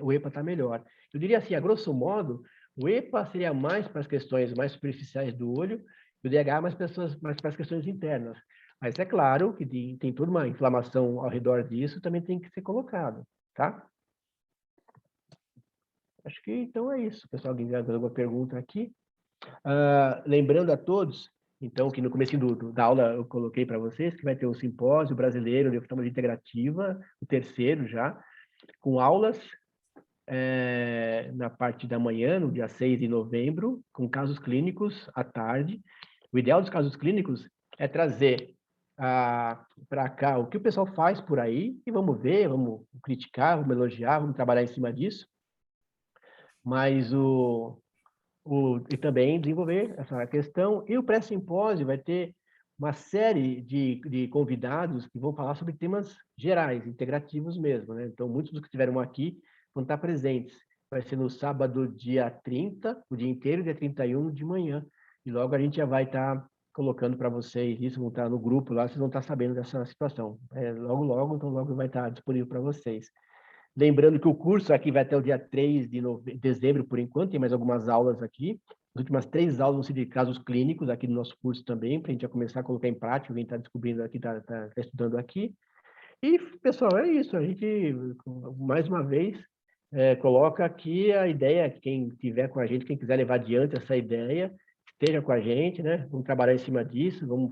[SPEAKER 1] o EPA está melhor. Eu diria assim, a grosso modo, O EPA seria mais para as questões mais superficiais do olho, e o DH mais para as questões internas. Mas é claro que tem toda uma inflamação ao redor disso, também tem que ser colocado, tá? Acho que então é isso. Pessoal, alguém tem alguma pergunta aqui? Lembrando a todos, então, que no começo da aula eu coloquei para vocês que vai ter um simpósio brasileiro de oftalmologia integrativa, o terceiro já, com aulas na parte da manhã, no dia 6 de novembro, com casos clínicos à tarde. O ideal dos casos clínicos é trazer para cá o que o pessoal faz por aí e vamos ver, vamos criticar, vamos elogiar, vamos trabalhar em cima disso. Mas e também desenvolver essa questão. E o pré-simpósio vai ter uma série de convidados que vão falar sobre temas gerais, integrativos mesmo, né? Então, muitos dos que estiveram aqui vão estar presentes. Vai ser no sábado, dia 30, o dia inteiro, dia 31 de manhã. E logo a gente já vai estar colocando para vocês isso, vão estar no grupo lá, vocês vão estar sabendo dessa situação. Logo, logo, então logo vai estar disponível para vocês. Lembrando que o curso aqui vai até o dia 3 de dezembro, por enquanto, tem mais algumas aulas aqui. As últimas 3 aulas vão ser de casos clínicos aqui no nosso curso também, para a gente já começar a colocar em prática, quem está descobrindo aqui, está estudando aqui. E, pessoal, é isso. A gente, mais uma vez, coloca aqui a ideia, quem estiver com a gente, quem quiser levar adiante essa ideia, esteja com a gente, né? Vamos trabalhar em cima disso, vamos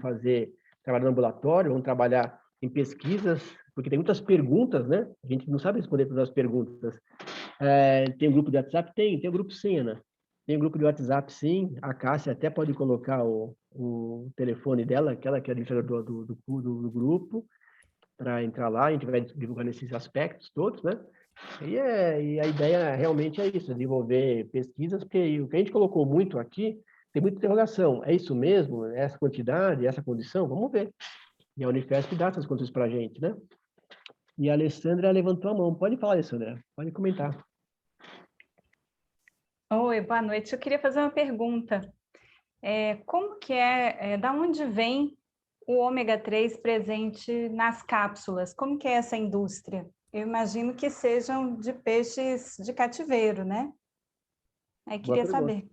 [SPEAKER 1] trabalhar no ambulatório, vamos trabalhar em pesquisas, porque tem muitas perguntas, né? A gente não sabe responder todas as perguntas. Tem um grupo de WhatsApp? Tem um grupo sim, Ana. Tem um grupo de WhatsApp, sim. A Cássia até pode colocar o telefone dela, aquela que é administradora do grupo, para entrar lá, a gente vai divulgando esses aspectos todos, né? E a ideia realmente é isso, desenvolver pesquisas, porque o que a gente colocou muito aqui, tem muita interrogação. É isso mesmo? Essa quantidade, essa condição? Vamos ver. E a Unifesp dá essas condições para a gente, né? E a Alessandra levantou a mão. Pode falar, Alessandra. Pode comentar.
[SPEAKER 2] Oi, boa noite. Eu queria fazer uma pergunta. Como que da onde vem o ômega 3 presente nas cápsulas? Como que é essa indústria? Eu imagino que sejam de peixes de cativeiro, né? Aí queria saber.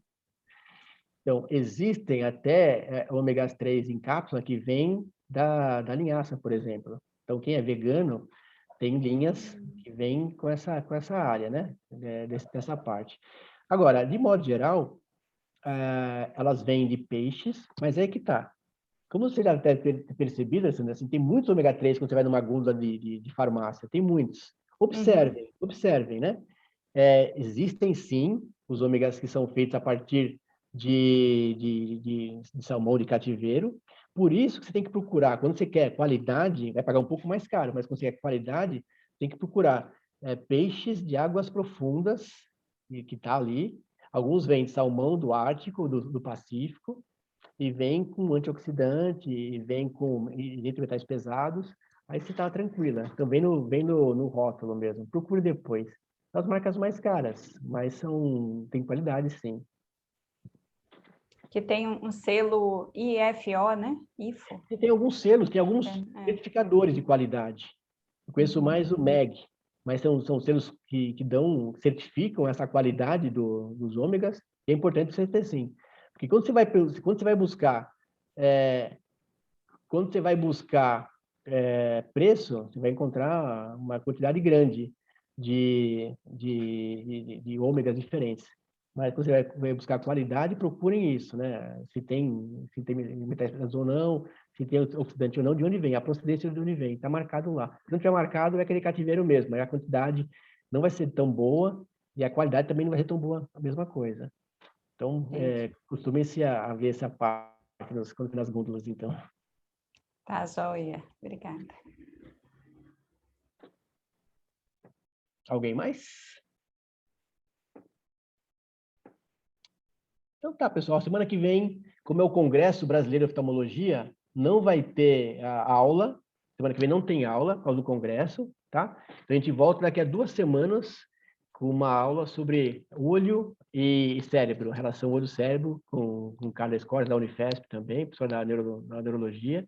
[SPEAKER 1] Então, existem até ômegas 3 em cápsula que vêm da linhaça, por exemplo. Então, quem é vegano tem linhas que vêm com essa área, né? Dessa parte. Agora, de modo geral, elas vêm de peixes, mas é que tá. Como você já deve ter percebido, assim, tem muitos ômega 3 quando você vai numa gôndola de farmácia, tem muitos. Observem, né? Existem sim os ômegas que são feitos a partir de salmão de cativeiro. Por isso que você tem que procurar, quando você quer qualidade, vai pagar um pouco mais caro, mas quando você quer qualidade, tem que procurar peixes de águas profundas, que está ali. Alguns vêm de salmão do Ártico, do Pacífico, e vem com antioxidante, e vem com isento de metais pesados, aí você está tranquila. Então, vem no rótulo mesmo. Procure depois. São as marcas mais caras, mas tem qualidade, sim.
[SPEAKER 2] Que tem um selo IFO, né? IFO.
[SPEAKER 1] E tem alguns selos, tem alguns certificadores de qualidade. Eu conheço mais o MEG, mas são selos que certificam essa qualidade dos ômegas, e é importante você ter sim. Porque quando você vai buscar preço, você vai encontrar uma quantidade grande de ômegas diferentes. Mas quando você vai buscar qualidade, procurem isso, né? Se tem metais pesados ou não, se tem oxidante ou não, de onde vem, a procedência de onde vem, está marcado lá. Se não tiver marcado, é aquele cativeiro mesmo, aí a quantidade não vai ser tão boa e a qualidade também não vai ser tão boa, a mesma coisa. Então, costumem-se a ver essa parte nas gôndolas, então.
[SPEAKER 2] Tá, joia. Obrigada.
[SPEAKER 1] Alguém mais? Então tá, pessoal. Semana que vem, como é o Congresso Brasileiro de Oftalmologia, não vai ter a aula. Semana que vem não tem aula por causa do Congresso, tá? Então a gente volta daqui a 2 semanas com uma aula sobre olho e cérebro, relação olho-cérebro, com Carla Scores, da Unifesp também, professor da neurologia.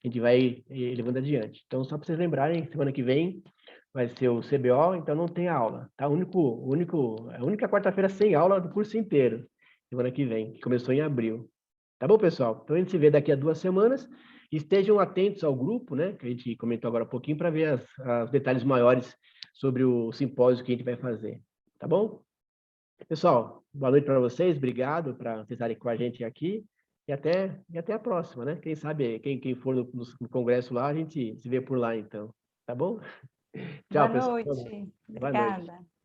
[SPEAKER 1] A gente vai levando adiante. Então, só para vocês lembrarem, semana que vem, vai ser o CBO, então não tem aula, tá? A única quarta-feira sem aula do curso inteiro, semana que vem, que começou em abril. Tá bom, pessoal? Então a gente se vê daqui a 2 semanas. Estejam atentos ao grupo, né? Que a gente comentou agora há pouquinho, para ver os detalhes maiores sobre o simpósio que a gente vai fazer. Tá bom? Pessoal, boa noite para vocês. Obrigado por vocês estarem com a gente aqui. E até a próxima, né? Quem sabe, quem for no congresso lá, a gente se vê por lá, então. Tá bom?
[SPEAKER 2] Boa
[SPEAKER 1] Tchau, pessoal.
[SPEAKER 2] noite.
[SPEAKER 1] Boa noite.
[SPEAKER 2] Obrigada.